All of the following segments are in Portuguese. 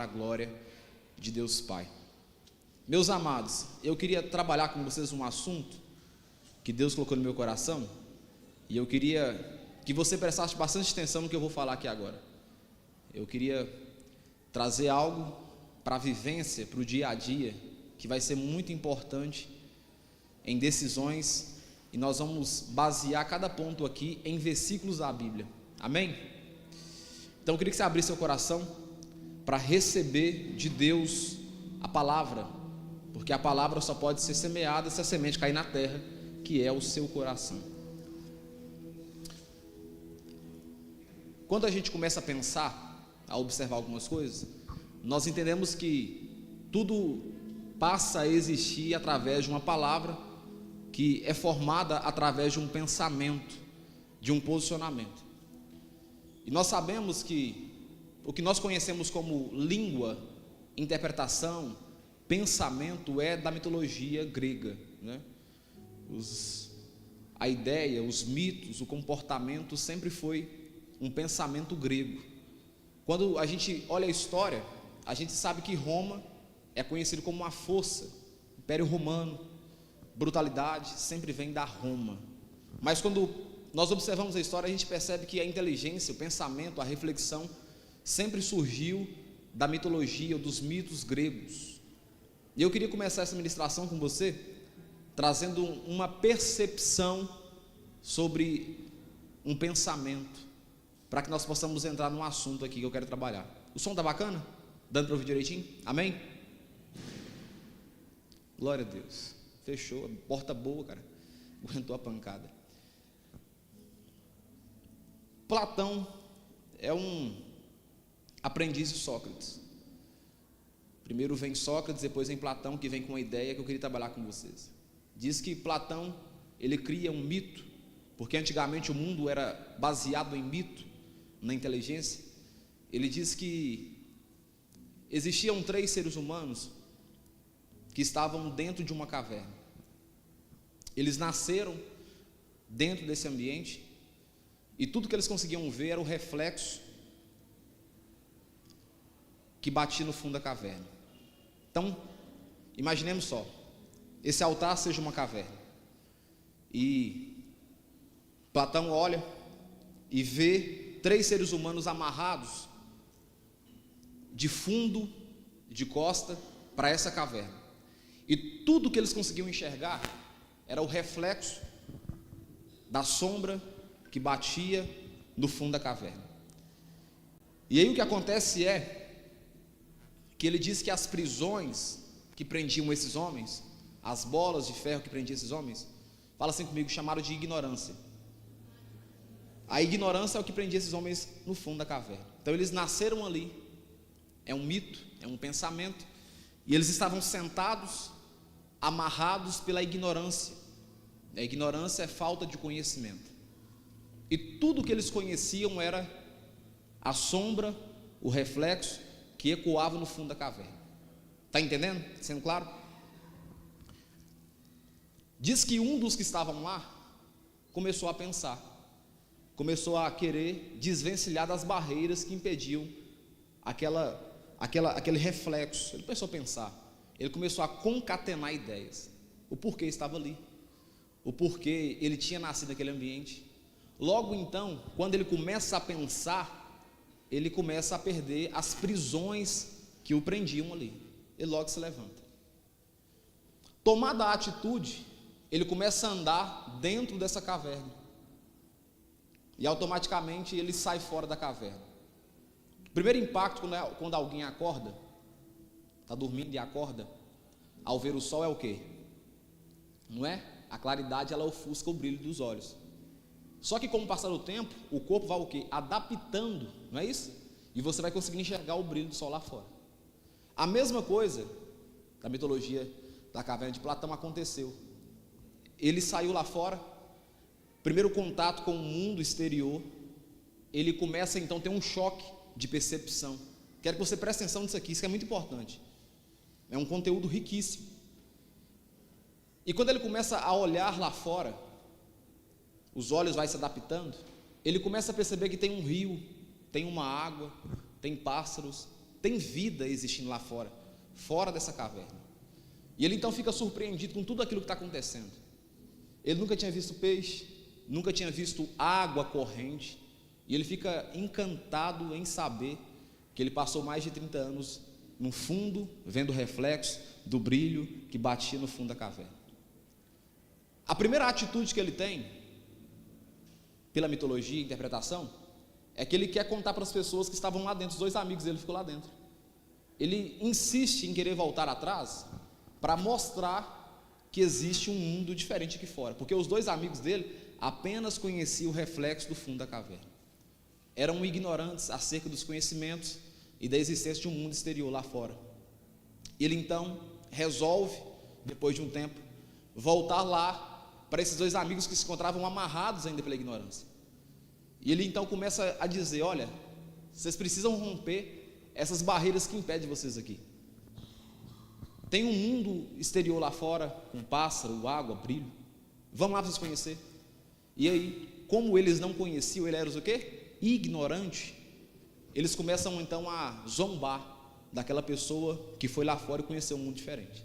a glória de Deus Pai. Meus amados, eu queria trabalhar com vocês um assunto que Deus colocou no meu coração, e eu queria que você prestasse bastante atenção no que eu vou falar aqui agora. Eu queria trazer algo para a vivência, para o dia a dia, que vai ser muito importante em decisões, e nós vamos basear cada ponto aqui em versículos da Bíblia. Amém? Então eu queria que você abrisse seu coração para receber de Deus a palavra, porque a palavra só pode ser semeada se a semente cair na terra, que é o seu coração. Quando a gente começa a pensar, a observar algumas coisas, nós entendemos que tudo passa a existir através de uma palavra que é formada através de um pensamento, de um posicionamento. E nós sabemos que o que nós conhecemos como língua, interpretação, pensamento é da mitologia grega, né? A ideia, os mitos, o comportamento sempre foi um pensamento grego. Quando a gente olha a história, a gente sabe que Roma é conhecido como uma força, Império Romano, brutalidade sempre vem da Roma. Mas quando nós observamos a história, a gente percebe que a inteligência, o pensamento, a reflexão sempre surgiu da mitologia, dos mitos gregos. E eu queria começar essa ministração com você, trazendo uma percepção sobre um pensamento, para que nós possamos entrar num assunto aqui que eu quero trabalhar. O som está bacana? Dando para ouvir direitinho? Amém? Glória a Deus. Fechou, porta boa, cara. Aguentou a pancada. Platão é um aprendiz de Sócrates. Primeiro vem Sócrates, depois vem Platão, que vem com uma ideia que eu queria trabalhar com vocês. Diz que Platão, ele cria um mito, porque antigamente o mundo era baseado em mito, na inteligência. Ele diz que existiam 3 seres humanos que estavam dentro de uma caverna. Eles nasceram dentro desse ambiente, e tudo que eles conseguiam ver era o reflexo que batia no fundo da caverna. Então, imaginemos só, esse altar seja uma caverna, e Platão olha e vê 3 seres humanos amarrados de fundo, de costa, para essa caverna, e tudo que eles conseguiam enxergar era o reflexo da sombra que batia no fundo da caverna. E aí o que acontece é que ele diz que as prisões que prendiam esses homens, as bolas de ferro que prendiam esses homens, fala assim comigo, chamaram de ignorância. A ignorância é o que prendia esses homens no fundo da caverna. Então eles nasceram ali, é um mito, é um pensamento, e eles estavam sentados, amarrados pela ignorância. A ignorância é falta de conhecimento, e tudo que eles conheciam era a sombra, o reflexo que ecoava no fundo da caverna. Está entendendo? Sendo claro? Diz que um dos que estavam lá começou a pensar, começou a querer desvencilhar das barreiras que impediam aquele reflexo. Ele começou a pensar, ele começou a concatenar ideias, o porquê estava ali, o porquê ele tinha nascido naquele ambiente. Logo então, quando ele começa a pensar, ele começa a perder as prisões que o prendiam ali. Ele logo se levanta. Tomada a atitude, ele começa a andar dentro dessa caverna, e automaticamente ele sai fora da caverna. O primeiro impacto quando alguém acorda, está dormindo e acorda, ao ver o sol é o quê? Não é? A claridade, ela ofusca o brilho dos olhos. Só que com o passar do tempo, o corpo vai o quê? Adaptando, não é isso? E você vai conseguir enxergar o brilho do sol lá fora. A mesma coisa da mitologia da caverna de Platão aconteceu. Ele saiu lá fora, primeiro contato com o mundo exterior, ele começa então a ter um choque de percepção. Quero que você preste atenção nisso aqui, isso é muito importante. É um conteúdo riquíssimo. E quando ele começa a olhar lá fora, os olhos vai se adaptando, ele começa a perceber que tem um rio, tem uma água, tem pássaros, tem vida existindo lá fora, fora dessa caverna. E ele então fica surpreendido com tudo aquilo que está acontecendo. Ele nunca tinha visto peixe, nunca tinha visto água corrente, e ele fica encantado em saber que ele passou mais de 30 anos no fundo, vendo o reflexo do brilho que batia no fundo da caverna. A primeira atitude que ele tem, pela mitologia e interpretação, é que ele quer contar para as pessoas que estavam lá dentro, os dois amigos dele ficou lá dentro. Ele insiste em querer voltar atrás para mostrar que existe um mundo diferente aqui fora, porque os dois amigos dele apenas conheciam o reflexo do fundo da caverna. Eram ignorantes acerca dos conhecimentos e da existência de um mundo exterior lá fora. Ele então resolve, depois de um tempo, voltar lá para esses dois amigos que se encontravam amarrados ainda pela ignorância. E ele então começa a dizer: olha, vocês precisam romper essas barreiras que impedem vocês aqui. Tem um mundo exterior lá fora, com pássaro, água, brilho. Vamos lá para vocês conhecer. E aí, como eles não conheciam, ele era o quê? Ignorante. Eles começam então a zombar daquela pessoa que foi lá fora e conheceu um mundo diferente.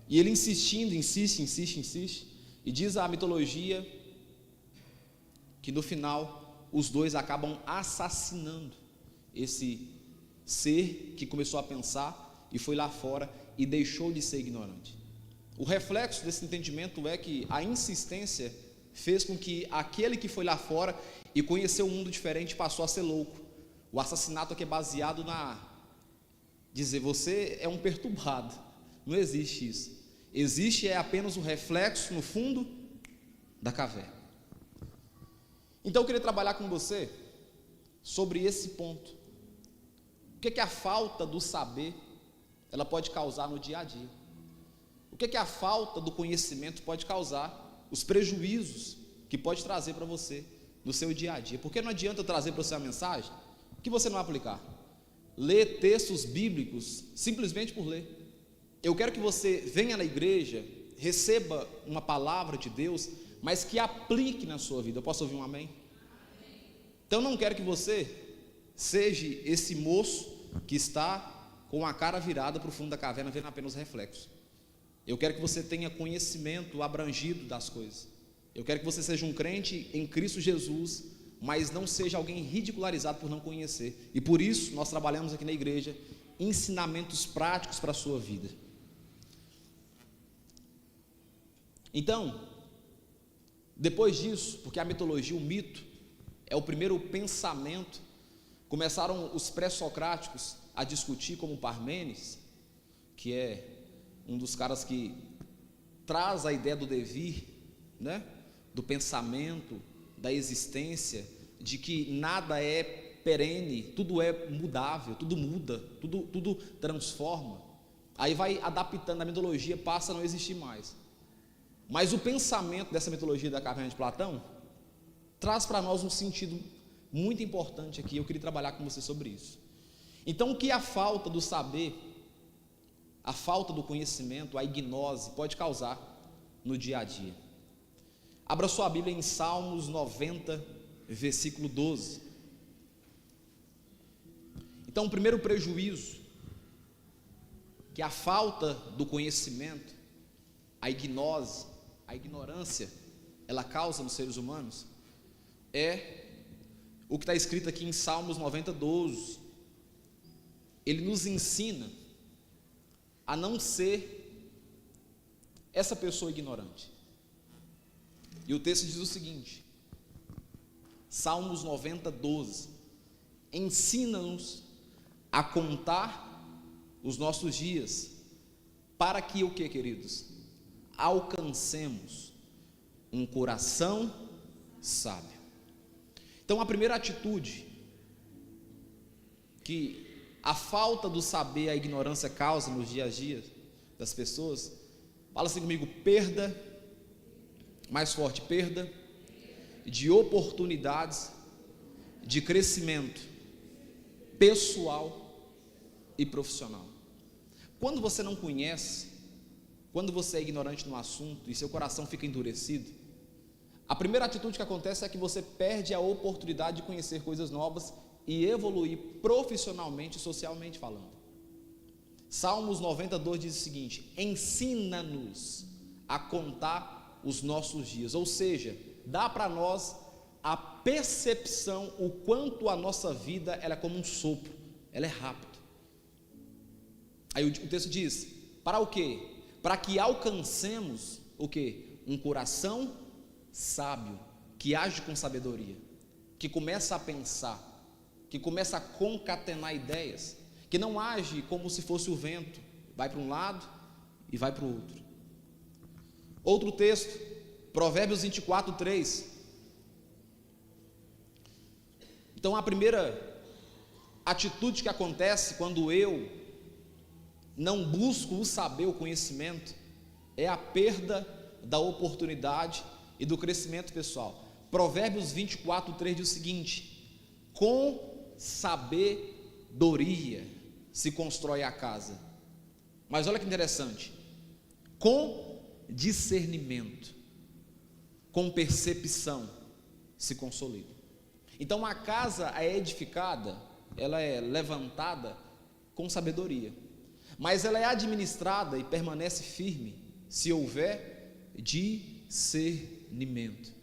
E ele insistindo, insiste, e diz a mitologia que no final os dois acabam assassinando esse ser que começou a pensar e foi lá fora e deixou de ser ignorante. O reflexo desse entendimento é que a insistência fez com que aquele que foi lá fora e conheceu um mundo diferente passou a ser louco. O assassinato aqui é baseado na dizer: você é um perturbado. Não existe isso. Existe apenas o reflexo no fundo da caverna. Então eu queria trabalhar com você sobre esse ponto. O que a falta do saber ela pode causar no dia a dia? O que a falta do conhecimento pode causar, os prejuízos que pode trazer para você no seu dia a dia? Porque não adianta eu trazer para você a mensagem que você não vai aplicar. Ler textos bíblicos simplesmente por ler. Eu quero que você venha na igreja, receba uma palavra de Deus, mas que aplique na sua vida. Eu posso ouvir um amém? Então não quero que você seja esse moço que está com a cara virada para o fundo da caverna, vendo apenas reflexos. Eu quero que você tenha conhecimento abrangido das coisas. Eu quero que você seja um crente em Cristo Jesus, mas não seja alguém ridicularizado por não conhecer. E por isso nós trabalhamos aqui na igreja ensinamentos práticos para a sua vida. Então, depois disso, porque a mitologia, o mito, é o primeiro pensamento, começaram os pré-socráticos a discutir, como Parmênides, que é um dos caras que traz a ideia do devir, né? Do pensamento, da existência, de que nada é perene, tudo é mudável, tudo muda, tudo transforma. Aí vai adaptando, a mitologia passa a não existir mais. Mas o pensamento dessa mitologia da caverna de Platão traz para nós um sentido muito importante aqui. Eu queria trabalhar com você sobre isso. Então, o que a falta do saber, a falta do conhecimento, a ignose pode causar no dia a dia? Abra sua Bíblia em Salmos 90, versículo 12. Então, o primeiro prejuízo que a falta do conhecimento, a ignose, a ignorância, ela causa nos seres humanos, é o que está escrito aqui em Salmos 90, 12. Ele nos ensina a não ser essa pessoa ignorante. E o texto diz o seguinte, Salmos 90, 12: ensina-nos a contar os nossos dias, para que o que, queridos? Alcancemos um coração sábio. Então, a primeira atitude que a falta do saber, a ignorância causa nos dias a dia das pessoas, fala assim comigo: perda, mais forte, perda de oportunidades de crescimento pessoal e profissional. Quando você não conhece, quando você é ignorante no assunto e seu coração fica endurecido, a primeira atitude que acontece é que você perde a oportunidade de conhecer coisas novas e evoluir profissionalmente e socialmente falando. Salmos 92 diz o seguinte: ensina-nos a contar os nossos dias, ou seja, dá para nós a percepção o quanto a nossa vida ela é como um sopro, ela é rápida. Aí o texto diz: para o quê? Para que alcancemos o quê? Um coração sábio, que age com sabedoria, que começa a pensar, que começa a concatenar ideias, que não age como se fosse o vento, vai para um lado e vai para o outro. Outro texto, Provérbios 24, 3. Então a primeira atitude que acontece quando eu não busco o saber, o conhecimento, é a perda da oportunidade e do crescimento pessoal. Provérbios 24, 3 diz o seguinte: com sabedoria se constrói a casa. Mas olha que interessante, com discernimento, com percepção se consolida. Então a casa é edificada, ela é levantada com sabedoria, mas ela é administrada e permanece firme se houver discernimento.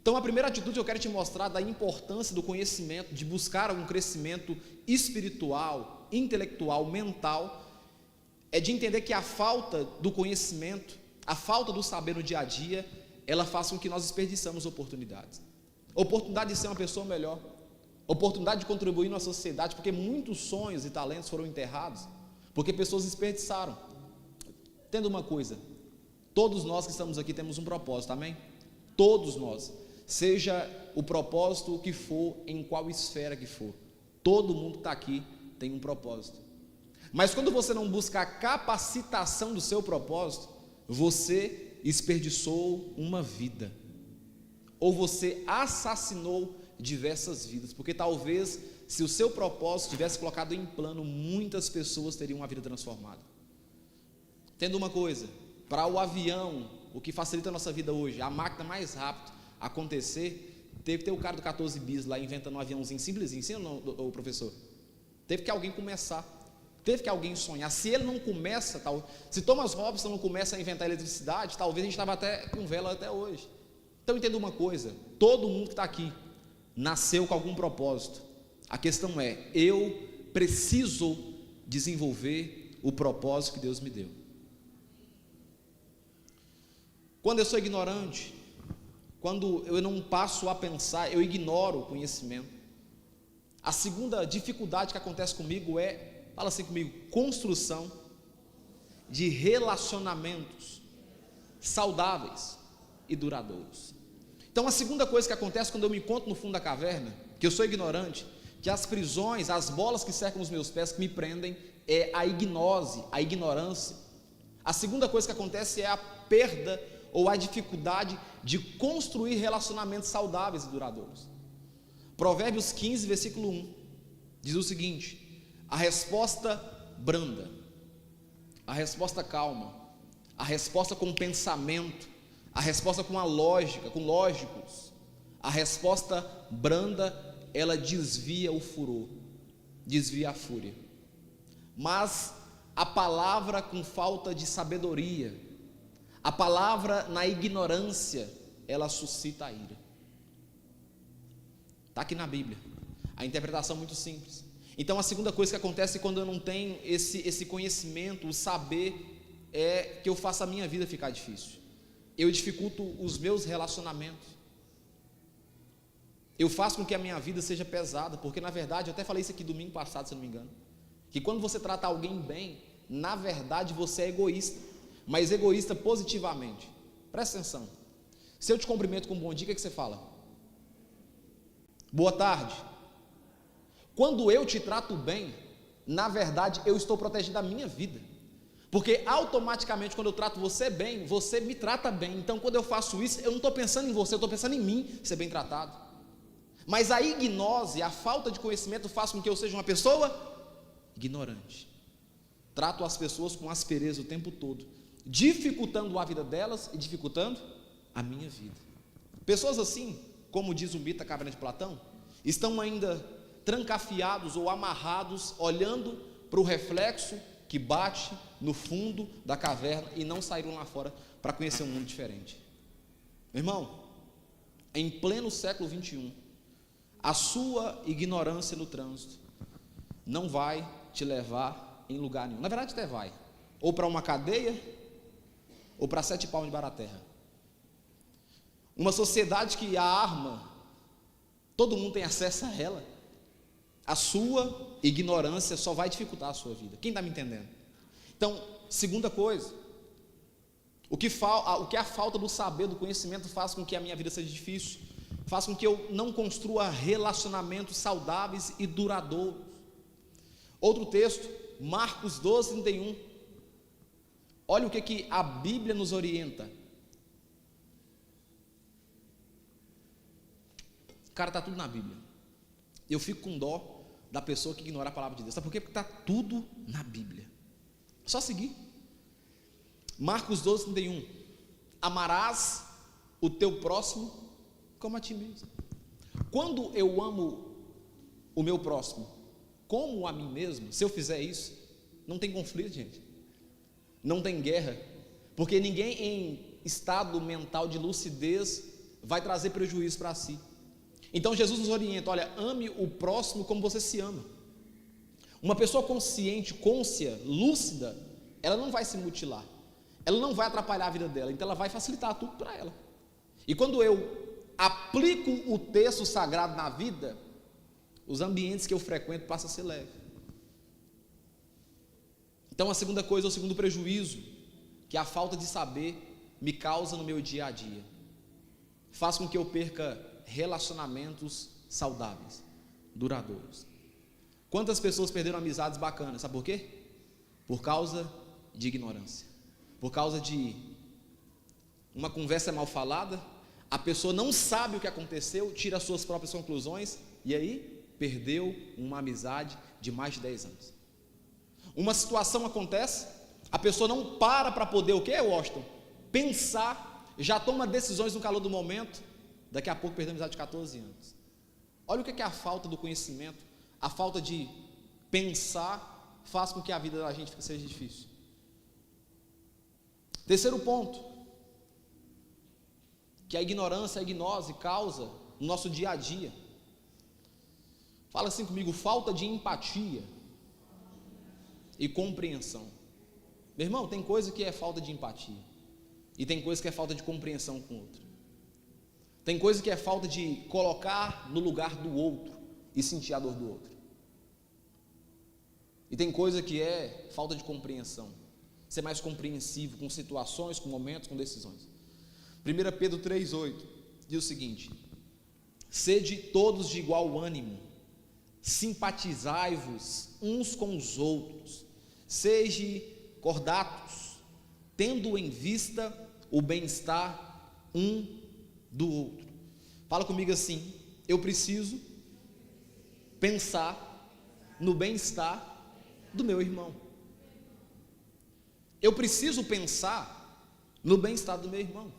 Então a primeira atitude que eu quero te mostrar da importância do conhecimento, de buscar um crescimento espiritual, intelectual, mental, é de entender que a falta do conhecimento, a falta do saber no dia a dia, ela faz com que nós desperdiçamos oportunidades. Oportunidade de ser uma pessoa melhor, oportunidade de contribuir na sociedade, porque muitos sonhos e talentos foram enterrados, porque pessoas desperdiçaram. Entenda uma coisa, todos nós que estamos aqui temos um propósito, amém? Todos nós, seja o propósito que for, em qual esfera que for, todo mundo que está aqui tem um propósito. Mas quando você não busca a capacitação do seu propósito, você desperdiçou uma vida, ou você assassinou diversas vidas, porque talvez se o seu propósito tivesse colocado em plano, muitas pessoas teriam uma vida transformada. Entenda uma coisa, para o avião, o que facilita a nossa vida hoje, a máquina mais rápida acontecer, teve que ter o cara do 14 bis lá inventando um aviãozinho simplesinho, sim ou não, o professor? Teve que alguém começar, teve que alguém sonhar. Se ele não começa, se Thomas Robinson não começa a inventar eletricidade, talvez a gente estava até com vela até hoje. Então entenda uma coisa, todo mundo que está aqui nasceu com algum propósito. A questão é, eu preciso desenvolver o propósito que Deus me deu. Quando eu sou ignorante, quando eu não passo a pensar, eu ignoro o conhecimento. A segunda dificuldade que acontece comigo é, fala assim comigo, construção de relacionamentos saudáveis e duradouros. Então a segunda coisa que acontece quando eu me encontro no fundo da caverna, que eu sou ignorante, que as prisões, as bolas que cercam os meus pés que me prendem, é a ignose, a ignorância. A segunda coisa que acontece é a perda ou a dificuldade de construir relacionamentos saudáveis e duradouros. Provérbios 15, versículo 1, diz o seguinte: a resposta branda, a resposta calma, a resposta com pensamento, a resposta com a lógica, com lógicos, a resposta branda, ela desvia o furor, desvia a fúria. Mas a palavra com falta de sabedoria, a palavra na ignorância, ela suscita a ira. Está aqui na Bíblia, a interpretação é muito simples. Então a segunda coisa que acontece quando eu não tenho esse conhecimento, o saber, é que eu faço a minha vida ficar difícil. Eu dificulto os meus relacionamentos, eu faço com que a minha vida seja pesada, porque na verdade, eu até falei isso aqui domingo passado, se eu não me engano, que quando você trata alguém bem, na verdade você é egoísta, mas egoísta positivamente. Presta atenção, se eu te cumprimento com um bom dia, o que você fala? Boa tarde. Quando eu te trato bem, na verdade eu estou protegendo a minha vida, porque automaticamente quando eu trato você bem, você me trata bem. Então quando eu faço isso, eu não estou pensando em você, eu estou pensando em mim ser bem tratado. Mas a ignose, a falta de conhecimento faz com que eu seja uma pessoa ignorante. Trato as pessoas com aspereza o tempo todo, dificultando a vida delas e dificultando a minha vida. Pessoas assim, como diz o mito da caverna de Platão, estão ainda trancafiados ou amarrados, olhando para o reflexo que bate no fundo da caverna e não saíram lá fora para conhecer um mundo diferente. Meu irmão, em pleno século 21, a sua ignorância no trânsito não vai te levar em lugar nenhum. Na verdade até vai, ou para uma cadeia, ou para 7 palmos de Baraterra. Uma sociedade que a arma, todo mundo tem acesso a ela, a sua ignorância só vai dificultar a sua vida. Quem está me entendendo? Então, segunda coisa, o que a falta do saber, do conhecimento faz com que a minha vida seja difícil, faz com que eu não construa relacionamentos saudáveis e duradouros. Outro texto, Marcos 12, 31. Olha o que a Bíblia nos orienta. Cara, está tudo na Bíblia. Eu fico com dó da pessoa que ignora a palavra de Deus. Sabe por quê? Porque está tudo na Bíblia. Só seguir. Marcos 12, 31. Amarás o teu próximo como a ti mesmo. Quando eu amo o meu próximo como a mim mesmo, se eu fizer isso, não tem conflito, gente. Não tem guerra. Porque ninguém em estado mental de lucidez vai trazer prejuízo para si. Então Jesus nos orienta, olha, ame o próximo como você se ama. Uma pessoa consciente, côncia, lúcida, ela não vai se mutilar, ela não vai atrapalhar a vida dela, então ela vai facilitar tudo para ela. E quando eu aplico o texto sagrado na vida, os ambientes que eu frequento passam a ser leve. Então a segunda coisa, o segundo prejuízo que a falta de saber me causa no meu dia a dia, faz com que eu perca relacionamentos saudáveis, duradouros. Quantas pessoas perderam amizades bacanas, sabe por quê? Por causa de ignorância, por causa de uma conversa mal falada, a pessoa não sabe o que aconteceu, tira as suas próprias conclusões, e aí perdeu uma amizade de mais de 10 anos. Uma situação acontece, a pessoa não para poder o que, Washington? Pensar, já toma decisões no calor do momento, daqui a pouco perdeu a amizade de 14 anos. Olha o que é a falta do conhecimento, a falta de pensar faz com que a vida da gente seja difícil. Terceiro ponto, que a ignorância, a ignose causa no nosso dia a dia. Fala assim comigo, falta de empatia e compreensão. Meu irmão, tem coisa que é falta de empatia e tem coisa que é falta de compreensão com o outro. Tem coisa que é falta de colocar no lugar do outro e sentir a dor do outro. E tem coisa que é falta de compreensão, ser mais compreensivo com situações, com momentos, com decisões. 1 Pedro 3,8 diz o seguinte: sede todos de igual ânimo, simpatizai-vos uns com os outros, sede cordatos, tendo em vista o bem-estar um do outro. Fala comigo assim: eu preciso pensar no bem-estar do meu irmão. Eu preciso pensar no bem-estar do meu irmão.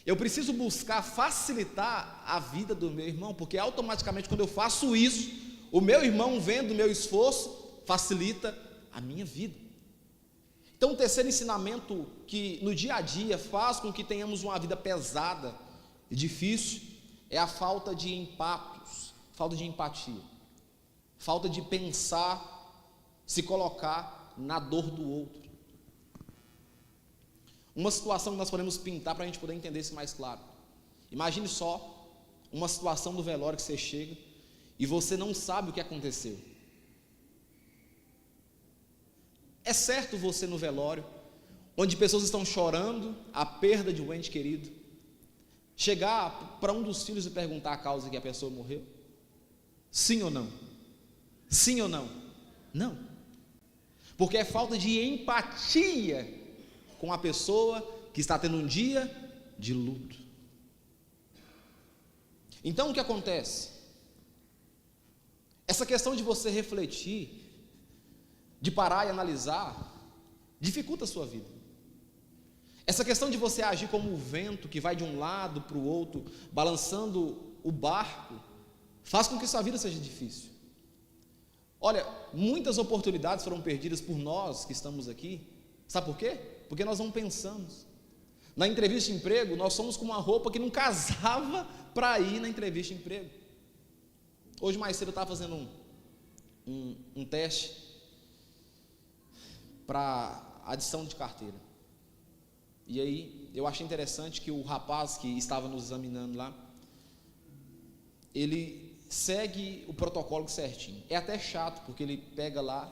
Eu preciso buscar facilitar a vida do meu irmão, porque automaticamente quando eu faço isso, o meu irmão, vendo o meu esforço, facilita a minha vida. Então o terceiro ensinamento que no dia a dia faz com que tenhamos uma vida pesada e difícil é a falta de empatos, falta de empatia, falta de pensar, se colocar na dor do outro. Uma situação que nós podemos pintar para a gente poder entender isso mais claro. Imagine só uma situação do velório que você chega e você não sabe o que aconteceu. É certo você no velório, onde pessoas estão chorando a perda de um ente querido, chegar para um dos filhos e perguntar a causa que a pessoa morreu? Sim ou não? Sim ou não? Não. Porque é falta de empatia com a pessoa que está tendo um dia de luto. Então o que acontece? Essa questão de você refletir, de parar e analisar, dificulta a sua vida. Essa questão de você agir como o vento que vai de um lado para o outro, balançando o barco, faz com que sua vida seja difícil. Olha, muitas oportunidades foram perdidas por nós que estamos aqui. Sabe por quê? Porque nós não pensamos. Na entrevista de emprego, nós somos com uma roupa que não casava para ir na entrevista de emprego. Hoje mais cedo eu estava fazendo um teste para adição de carteira. E aí eu achei interessante que o rapaz que estava nos examinando lá, ele segue o protocolo certinho. É até chato, porque ele pega lá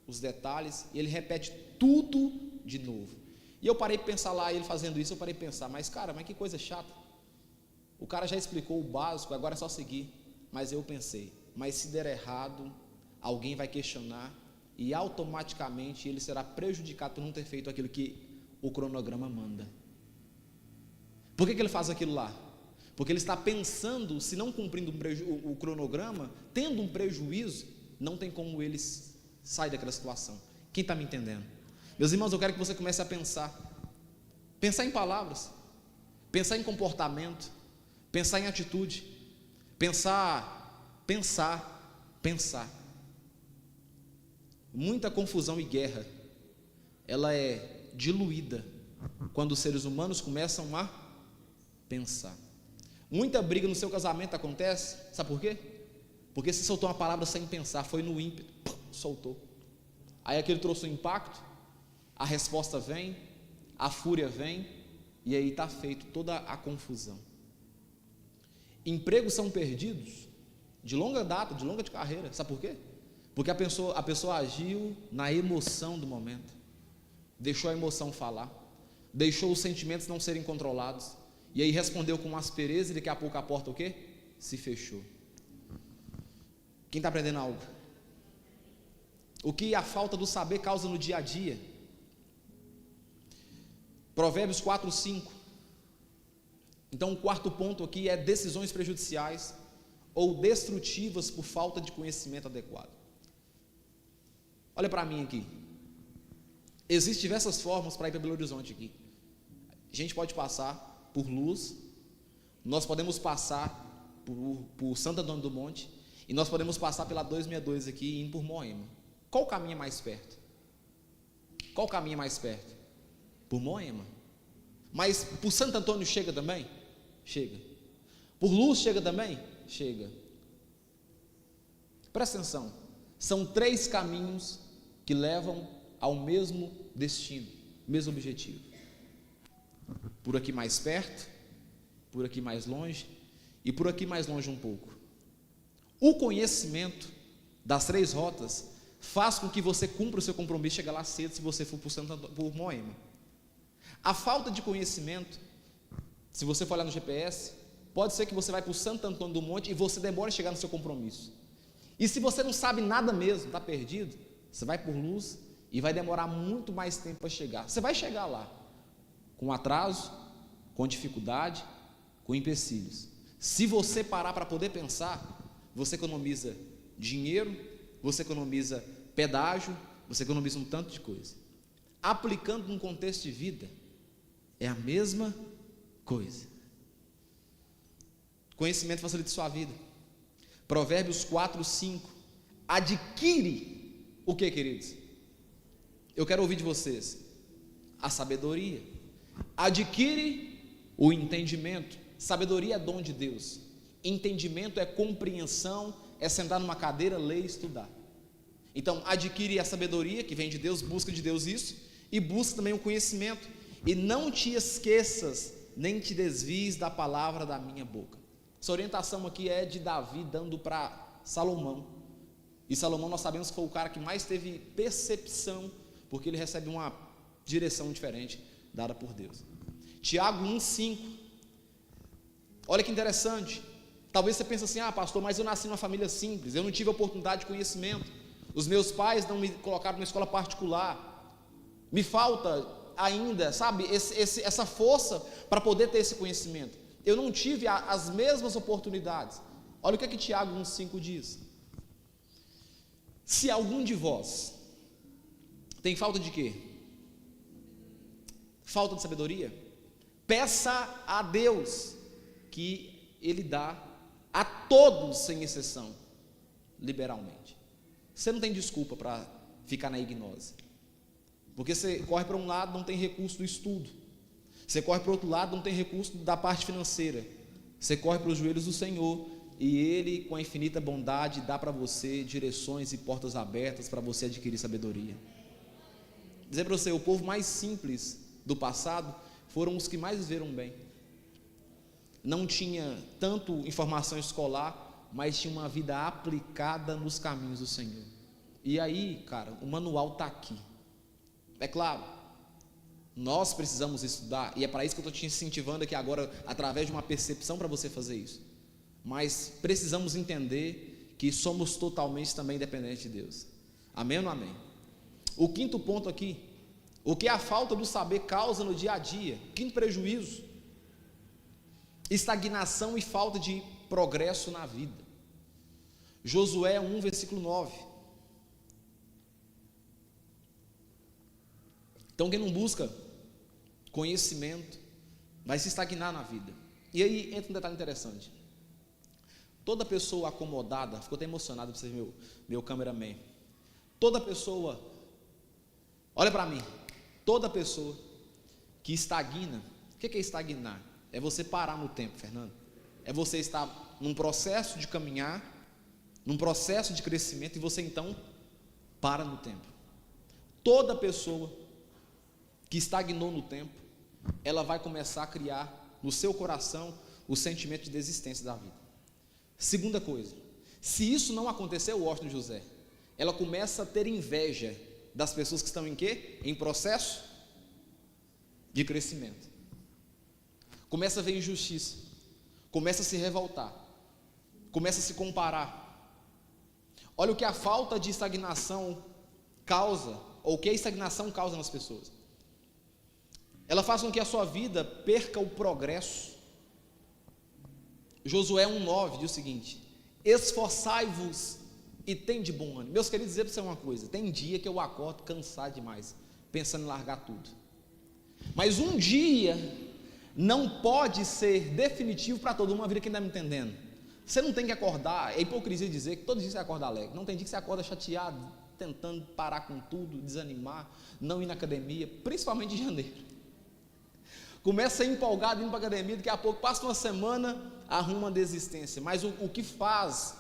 os detalhes e ele repete tudo de novo. E eu parei de pensar lá, ele fazendo isso, eu parei de pensar, mas que coisa chata. O cara já explicou o básico, agora é só seguir. Mas eu pensei, mas se der errado, alguém vai questionar e automaticamente ele será prejudicado por não ter feito aquilo que o cronograma manda. Por que ele faz aquilo lá? Porque ele está pensando, se não cumprindo o cronograma, tendo um prejuízo, não tem como ele sair daquela situação. Quem está me entendendo? Meus irmãos, eu quero que você comece a pensar em palavras, pensar em comportamento, pensar em atitude, pensar. Muita confusão e guerra, ela é diluída quando os seres humanos começam a pensar. Muita briga no seu casamento acontece, sabe por quê? Porque você soltou uma palavra sem pensar, foi no ímpeto, soltou. Aí aquilo trouxe um impacto, a resposta vem, a fúria vem, e aí está feito toda a confusão. Empregos são perdidos de longa data, de longa de carreira, sabe por quê? Porque a pessoa agiu na emoção do momento, deixou a emoção falar, deixou os sentimentos não serem controlados, e aí respondeu com aspereza e daqui a pouco a porta o quê? Se fechou. Quem está aprendendo algo? O que a falta do saber causa no dia a dia? Provérbios 4:5. Então o quarto ponto aqui é decisões prejudiciais ou destrutivas por falta de conhecimento adequado. Olha para mim aqui. Existem diversas formas para ir para Belo Horizonte aqui. A gente pode passar por Luz, nós podemos passar por Santo Antônio do Monte, e nós podemos passar pela 262 aqui e ir por Moema. Qual o caminho é mais perto? Qual o caminho é mais perto? Por Moema. Mas por Santo Antônio chega também? Chega. Por Luz chega também? Chega. Presta atenção, são 3 caminhos que levam ao mesmo destino, mesmo objetivo. Por aqui mais perto, por aqui mais longe e por aqui mais longe um pouco. O conhecimento das 3 rotas faz com que você cumpra o seu compromisso e chegue lá cedo se você for por Moema. A falta de conhecimento, se você for olhar no GPS, pode ser que você vai para o Santo Antônio do Monte e você demore a chegar no seu compromisso. E se você não sabe nada mesmo, está perdido, você vai por Luz e vai demorar muito mais tempo para chegar. Você vai chegar lá com atraso, com dificuldade, com empecilhos. Se você parar para poder pensar, você economiza dinheiro, você economiza pedágio, você economiza um tanto de coisa. Aplicando num contexto de vida, é a mesma coisa. Conhecimento facilita sua vida. Provérbios 4:5. Adquire o que, queridos? Eu quero ouvir de vocês. A sabedoria. Adquire o entendimento. Sabedoria é dom de Deus. Entendimento é compreensão, é sentar numa cadeira, ler e estudar. Então, adquire a sabedoria que vem de Deus, busca de Deus isso, e busca também o conhecimento. E não te esqueças, nem te desvies da palavra da minha boca. Essa orientação aqui é de Davi dando para Salomão. E Salomão, nós sabemos que foi o cara que mais teve percepção, porque ele recebe uma direção diferente dada por Deus. Tiago 1:5. Olha que interessante. Talvez você pense assim: pastor, mas eu nasci numa família simples, eu não tive a oportunidade de conhecimento, os meus pais não me colocaram numa escola particular, me falta ainda, sabe, essa força para poder ter esse conhecimento, eu não tive as mesmas oportunidades. Olha o que Tiago 1:5 diz: se algum de vós tem falta de quê? Falta de sabedoria? Peça a Deus, que Ele dá a todos sem exceção, liberalmente. você não tem desculpa para ficar na ignose. Porque você corre para um lado, não tem recurso do estudo. Você corre para o outro lado, não tem recurso da parte financeira. Você corre para os joelhos do Senhor e Ele, com a infinita bondade, dá para você direções e portas abertas para você adquirir sabedoria. Dizer para você, o povo mais simples do passado foram os que mais viveram bem. Não tinha tanto informação escolar, mas tinha uma vida aplicada nos caminhos do Senhor. E aí, cara, o manual está aqui. É claro, nós precisamos estudar, e é para isso que eu estou te incentivando aqui agora, através de uma percepção para você fazer isso. Mas precisamos entender que somos totalmente também dependentes de Deus. Amém ou não amém? O quinto ponto aqui, o que a falta do saber causa no dia a dia. Quinto prejuízo: estagnação e falta de progresso na vida. Josué 1, versículo 9. Então quem não busca conhecimento vai se estagnar na vida. E aí entra um detalhe interessante. Toda pessoa acomodada, ficou até emocionado para você ver meu cameraman. Toda pessoa, olha para mim, toda pessoa que estagna, o que é estagnar? É você parar no tempo, Fernando. É você estar num processo de caminhar, num processo de crescimento, e você então para no tempo. Toda pessoa que estagnou no tempo, ela vai começar a criar no seu coração o sentimento de desistência da vida. Segunda coisa, se isso não acontecer, Washington José, ela começa a ter inveja das pessoas que estão em quê? Em processo de crescimento. Começa a ver injustiça, começa a se revoltar, começa a se comparar. Olha o que a falta de estagnação causa, ou o que a estagnação causa nas pessoas. Ela faz com que a sua vida perca o progresso. Josué 1,9 diz o seguinte: esforçai-vos e tende bom ânimo. Meus queridos, dizer para você uma coisa: tem dia que eu acordo cansado demais, pensando em largar tudo. Mas um dia não pode ser definitivo para toda uma vida. Quem está me entendendo? Você não tem que acordar, é hipocrisia dizer que todo dia você acorda alegre. Não tem dia que você acorda chateado, tentando parar com tudo, desanimar, não ir na academia, principalmente em janeiro. Começa empolgado, indo para a academia, daqui a pouco passa uma semana, arruma uma desistência. Mas o que faz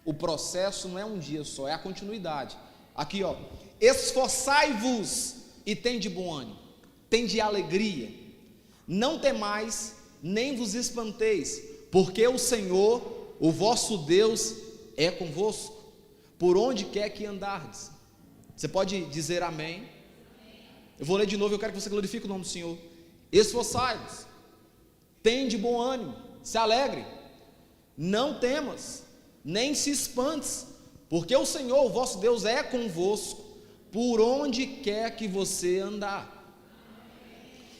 o processo não é um dia só, é a continuidade. Aqui ó, esforçai-vos e tende bom ânimo, tende alegria, não temais, nem vos espanteis, porque o Senhor, o vosso Deus, é convosco, por onde quer que andardes. Você pode dizer amém? Eu vou ler de novo, eu quero que você glorifique o nome do Senhor. Esforçai-vos, tende bom ânimo, se alegre, não temas, nem se espantes, porque o Senhor, o vosso Deus, é convosco, por onde quer que você andar.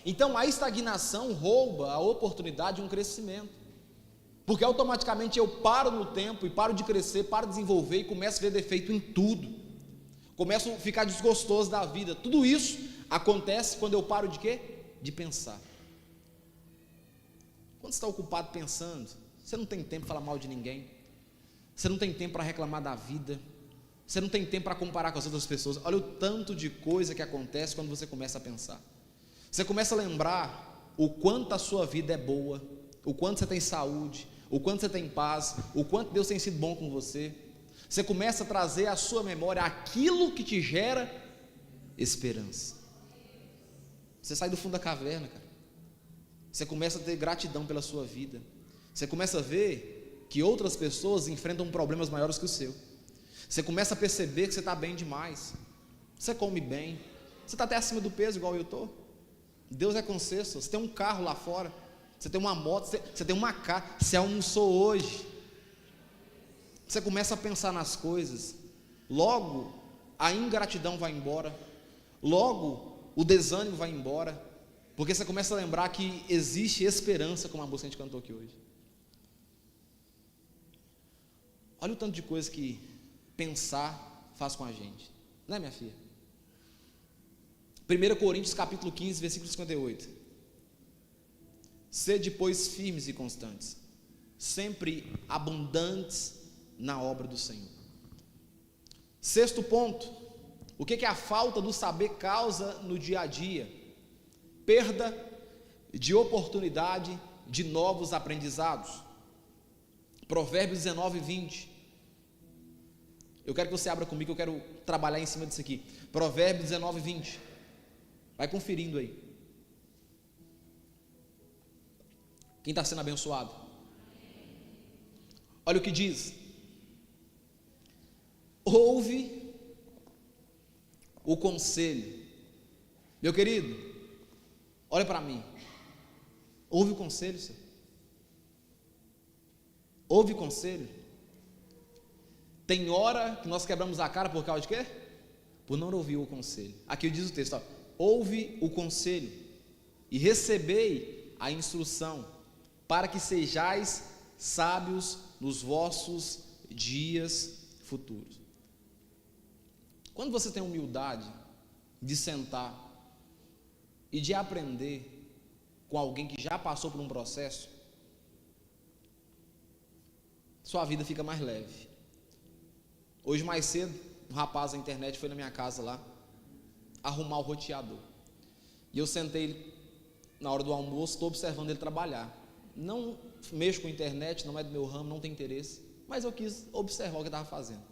Então a estagnação rouba a oportunidade de um crescimento, porque automaticamente eu paro no tempo e paro de crescer, paro de desenvolver e começo a ver defeito em tudo, começo a ficar desgostoso da vida. Tudo isso acontece quando eu paro de quê? De pensar. Quando você está ocupado pensando, você não tem tempo para falar mal de ninguém, você não tem tempo para reclamar da vida, você não tem tempo para comparar com as outras pessoas. Olha o tanto de coisa que acontece quando você começa a pensar. Você começa a lembrar o quanto a sua vida é boa, o quanto você tem saúde, o quanto você tem paz, o quanto Deus tem sido bom com você. Você começa a trazer à sua memória aquilo que te gera esperança. Você sai do fundo da caverna, cara. Você começa a ter gratidão pela sua vida. Você começa a ver que outras pessoas enfrentam problemas maiores que o seu. Você começa a perceber que você está bem demais. Você come bem. Você está até acima do peso, igual eu estou. Deus é concesso. Você tem um carro lá fora. Você tem uma moto. Você tem uma casa. Você almoçou hoje. Você começa a pensar nas coisas. Logo, a ingratidão vai embora. Logo, o desânimo vai embora, porque você começa a lembrar que existe esperança, como a música que a gente cantou aqui hoje. Olha o tanto de coisa que pensar faz com a gente, não é, minha filha? 1 Coríntios capítulo 15, versículo 58. Sede, pois, firmes e constantes, sempre abundantes na obra do Senhor. Sexto ponto, o que a falta do saber causa no dia a dia? Perda de oportunidade de novos aprendizados. Provérbios 19, 20. Eu quero que você abra comigo, eu quero trabalhar em cima disso aqui. Provérbios 19, 20. Vai conferindo aí. Quem está sendo abençoado? Olha o que diz: ouve o conselho. Meu querido, olha para mim. Ouve o conselho, senhor. Ouve o conselho. Tem hora que nós quebramos a cara por causa de quê? Por não ouvir o conselho. Aqui diz o texto, ó, ouve o conselho e recebei a instrução, para que sejais sábios nos vossos dias futuros. Quando você tem humildade de sentar e de aprender com alguém que já passou por um processo, sua vida fica mais leve. Hoje mais cedo, um rapaz da internet foi na minha casa lá arrumar o roteador, e eu sentei na hora do almoço, estou observando ele trabalhar. Não mexo com internet, não é do meu ramo, não tem interesse, mas eu quis observar o que ele estava fazendo.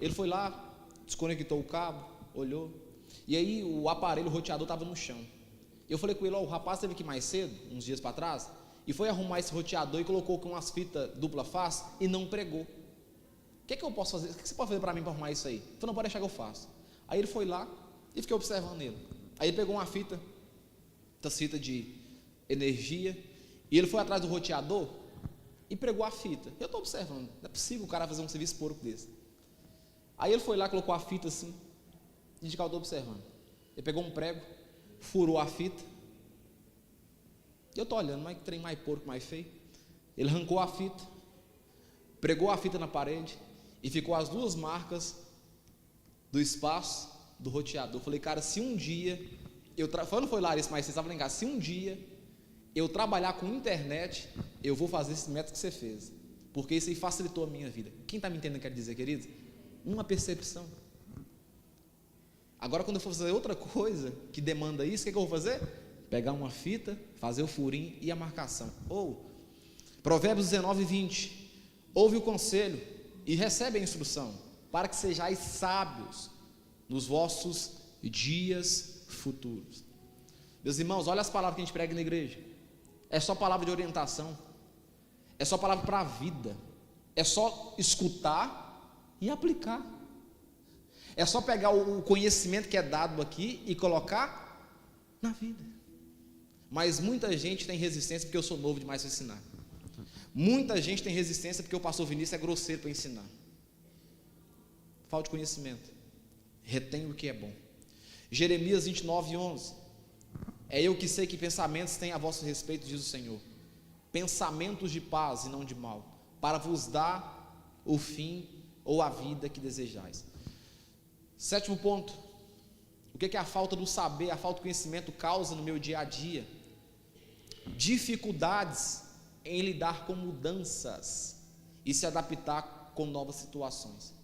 Ele foi lá, desconectou o cabo, olhou, e aí o aparelho, o roteador estava no chão. Eu falei com ele, o rapaz esteve aqui mais cedo, uns dias para trás, e foi arrumar esse roteador e colocou com umas fitas dupla face e não pregou. O que eu posso fazer? O que você pode fazer para mim para arrumar isso aí? Eu falei, não, pode deixar que eu faço. Aí ele foi lá e fiquei observando ele. Aí ele pegou uma fita, essa fita de energia, e ele foi atrás do roteador e pregou a fita. Eu estou observando, não é possível o cara fazer um serviço porco desse. Aí ele foi lá, colocou a fita assim, e de cá eu estou observando. Ele pegou um prego, furou a fita, eu estou olhando, mas que trem mais porco, mais feio. Ele arrancou a fita, pregou a fita na parede, e ficou as duas marcas do espaço do roteador. Eu falei, cara, se um dia, não foi Larissa, mas você estava lá em casa, se um dia eu trabalhar com internet, eu vou fazer esse método que você fez, porque isso aí facilitou a minha vida. Quem está me entendendo o que eu quero dizer, queridos? Uma percepção. Agora, quando eu for fazer outra coisa que demanda isso, o que eu vou fazer? Pegar uma fita, fazer o furinho e a marcação. Provérbios 19, 20. Ouve o conselho e recebe a instrução, para que sejais sábios nos vossos dias futuros. Meus irmãos, olha as palavras que a gente prega na igreja. É só palavra de orientação, é só palavra para a vida, é só escutar e aplicar. É só pegar o conhecimento que é dado aqui e colocar na vida. Mas muita gente tem resistência porque eu sou novo demais para ensinar. Muita gente tem resistência porque o pastor Vinícius é grosseiro para ensinar. Falta de conhecimento. Retém o que é bom. Jeremias 29, 11. É eu que sei que pensamentos têm a vosso respeito, diz o Senhor. Pensamentos de paz e não de mal, para vos dar o fim ou a vida que desejais. Sétimo ponto. O que a falta do saber, a falta do conhecimento causa no meu dia a dia? Dificuldades em lidar com mudanças e se adaptar com novas situações.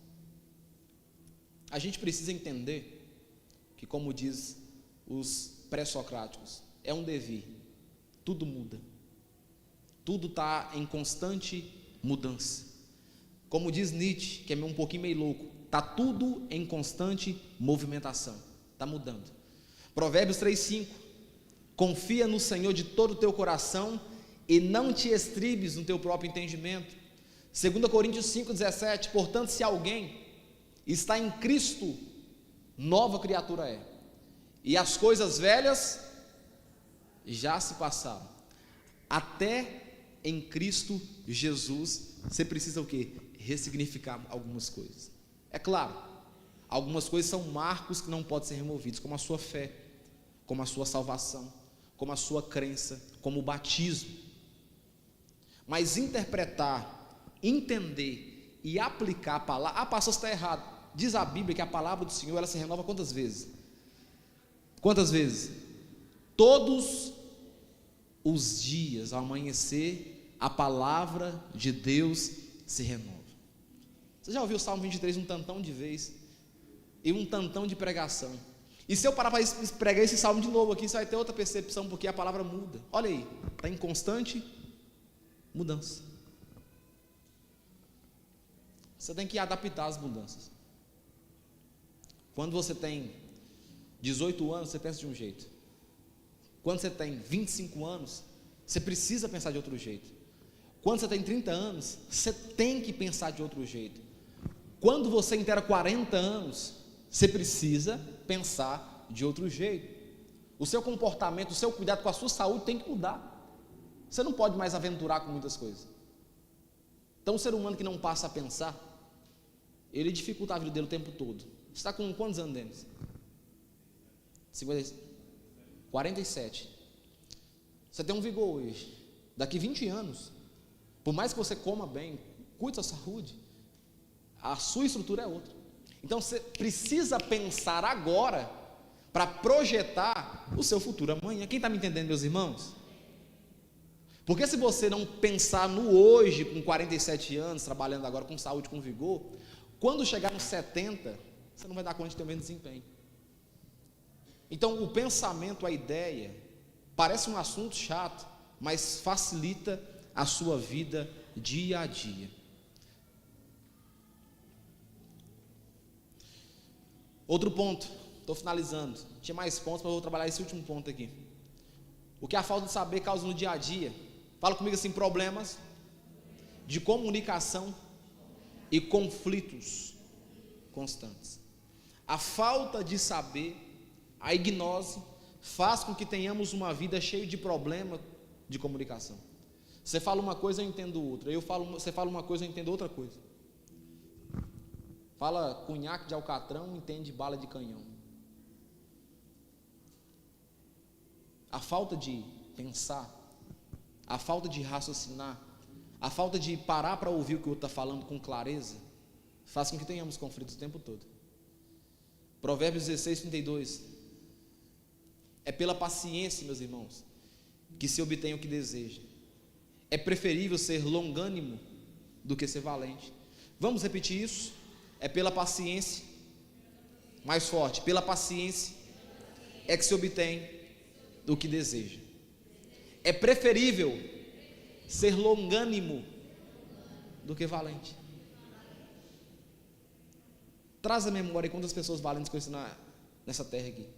A gente precisa entender que, como diz os pré-socráticos, é um devir, tudo muda, tudo está em constante mudança. Como diz Nietzsche, que é um pouquinho meio louco, está tudo em constante movimentação, está mudando. Provérbios 3,5. Confia no Senhor de todo o teu coração e não te estribes no teu próprio entendimento. 2 Coríntios 5,17. Portanto, se alguém está em Cristo, nova criatura é, e as coisas velhas já se passaram. Até em Cristo Jesus, você precisa o quê? Ressignificar algumas coisas. É claro, algumas coisas são marcos que não podem ser removidos, como a sua fé, como a sua salvação, como a sua crença, como o batismo. Mas interpretar, entender e aplicar a palavra, pastor, está errado. Diz a Bíblia que a palavra do Senhor, ela se renova quantas vezes? Quantas vezes? Todos os dias, ao amanhecer, a palavra de Deus se renova. Você já ouviu o Salmo 23 um tantão de vez? e um tantão de pregação. E se eu parar para pregar esse salmo de novo aqui, você vai ter outra percepção, porque a palavra muda. Olha aí, está em constante mudança. Você tem que adaptar as mudanças. Quando você tem 18 anos, você pensa de um jeito. Quando você tem 25 anos, você precisa pensar de outro jeito. Quando você tem 30 anos, você tem que pensar de outro jeito. Quando você inteira 40 anos, você precisa pensar de outro jeito. O seu comportamento, o seu cuidado com a sua saúde tem que mudar. Você não pode mais aventurar com muitas coisas. Então, o ser humano que não passa a pensar, ele dificulta a vida dele o tempo todo. Você está com quantos anos, Denis? 47. Você tem um vigor hoje. Daqui 20 anos, por mais que você coma bem, cuide da sua saúde, a sua estrutura é outra. Então você precisa pensar agora para projetar o seu futuro amanhã. Quem está me entendendo, meus irmãos? Porque se você não pensar no hoje, com 47 anos, trabalhando agora com saúde, com vigor, quando chegar nos 70, você não vai dar conta de ter o mesmo desempenho. Então o pensamento, a ideia, parece um assunto chato, mas facilita a sua vida dia a dia. Outro ponto, estou finalizando, tinha mais pontos, mas eu vou trabalhar esse último ponto aqui. O que a falta de saber causa no dia a dia? Fala comigo assim: problemas de comunicação e conflitos constantes. A falta de saber, a ignose, faz com que tenhamos uma vida cheia de problema de comunicação. Você fala uma coisa, eu entendo outra. Você fala uma coisa, eu entendo outra coisa. Fala cunhaque de alcatrão, entende bala de canhão. A falta de pensar, a falta de raciocinar, a falta de parar para ouvir o que o outro está falando com clareza, faz com que tenhamos conflitos o tempo todo. Provérbios 16:32. É pela paciência, meus irmãos, que se obtém o que deseja. É preferível ser longânimo do que ser valente. Vamos repetir isso? É pela paciência, mais forte, pela paciência é que se obtém o que deseja. É preferível ser longânimo do que valente. Traz a memória quantas pessoas valentes conhecem nessa terra aqui.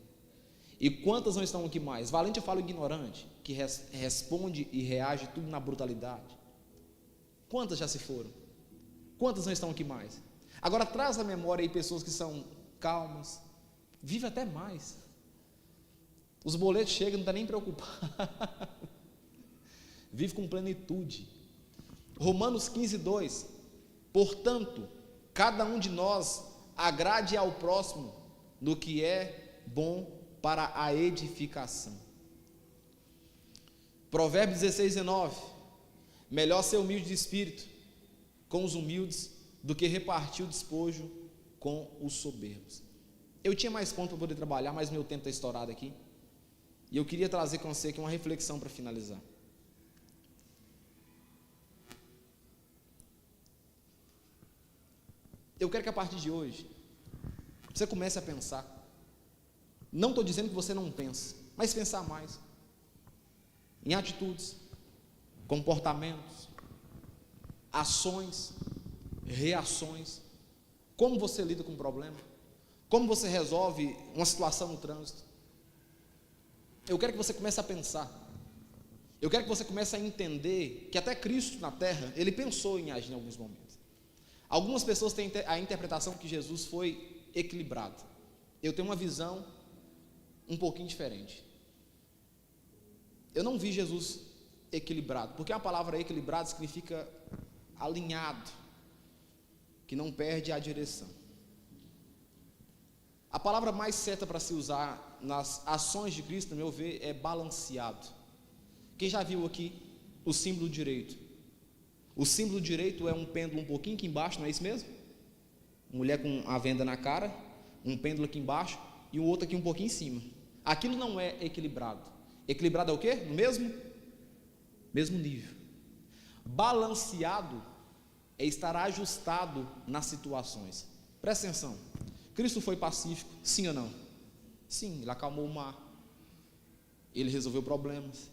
E quantas não estão aqui mais? Valente eu falo ignorante, que responde e reage tudo na brutalidade. Quantas já se foram? Quantas não estão aqui mais? Agora traz à memória aí pessoas que são calmas, vivem até mais. Os boletos chegam, não está nem preocupado. Vive com plenitude. Romanos 15:2. Portanto, cada um de nós agrade ao próximo no que é bom para a edificação. Provérbios 16:19. Melhor ser humilde de espírito com os humildes do que repartir o despojo com os soberbos. Eu tinha mais pontos para poder trabalhar, mas meu tempo está estourado aqui. E eu queria trazer com você aqui uma reflexão para finalizar. Eu quero que a partir de hoje você comece a pensar. Não estou dizendo que você não pense, mas pensar mais em atitudes, comportamentos, ações, reações, como você lida com o problema, como você resolve uma situação no trânsito. Eu quero que você comece a pensar. Eu quero que você comece a entender que até Cristo na terra, ele pensou em agir em alguns momentos. Algumas pessoas têm a interpretação que Jesus foi equilibrado. Eu tenho uma visão um pouquinho diferente. Eu não vi Jesus equilibrado, porque a palavra equilibrado significa alinhado, que não perde a direção. A palavra mais certa para se usar nas ações de Cristo, no meu ver, é balanceado. Quem já viu aqui o símbolo direito? O símbolo direito é um pêndulo um pouquinho aqui embaixo, não é isso mesmo? Mulher com a venda na cara, um pêndulo aqui embaixo e o outro aqui um pouquinho em cima. Aquilo não é equilibrado. Equilibrado é o quê? No mesmo nível. Balanceado é estar ajustado nas situações. Presta atenção. Cristo foi pacífico, sim ou não? Sim, ele acalmou o mar, ele resolveu problemas.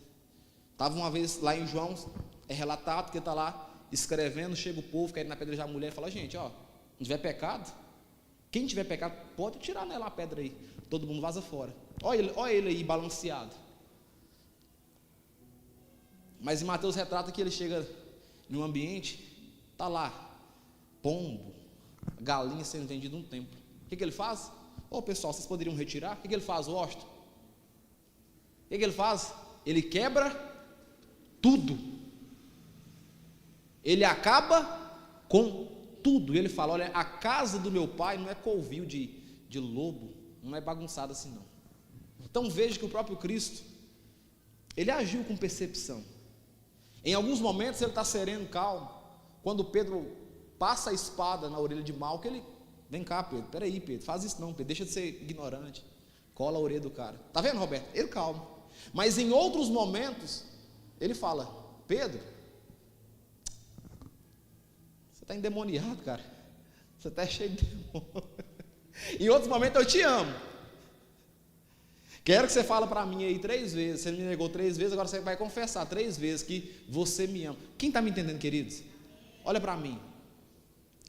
Estava uma vez lá em João, é relatado que ele está lá escrevendo, chega o povo querendo apedrejar a mulher e fala: gente, ó, não tiver pecado, quem tiver pecado pode tirar nela a pedra aí, todo mundo vaza fora. Olha ele aí balanceado. Mas em Mateus retrata que ele chega em um ambiente, está lá pombo, galinha sendo vendido num templo. O que ele faz? Pessoal, vocês poderiam retirar? O que ele faz, o Washington? O que ele faz? Ele quebra tudo, ele acaba com tudo. Ele fala: olha, a casa do meu pai não é covil de lobo, não é bagunçada assim não. Então veja que o próprio Cristo, ele agiu com percepção. Em alguns momentos ele está sereno, calmo. Quando Pedro passa a espada na orelha de Malco, ele: vem cá, Pedro, peraí, Pedro, faz isso não, Pedro, deixa de ser ignorante. Cola a orelha do cara. Tá vendo, Roberto? Ele calmo. Mas em outros momentos ele fala: Pedro, você está endemoniado, cara, você está cheio de demônio. Em outros momentos: eu te amo, quero que você fale para mim aí 3 vezes, você me negou 3 vezes, agora você vai confessar 3 vezes que você me ama. Quem está me entendendo, queridos? Olha para mim,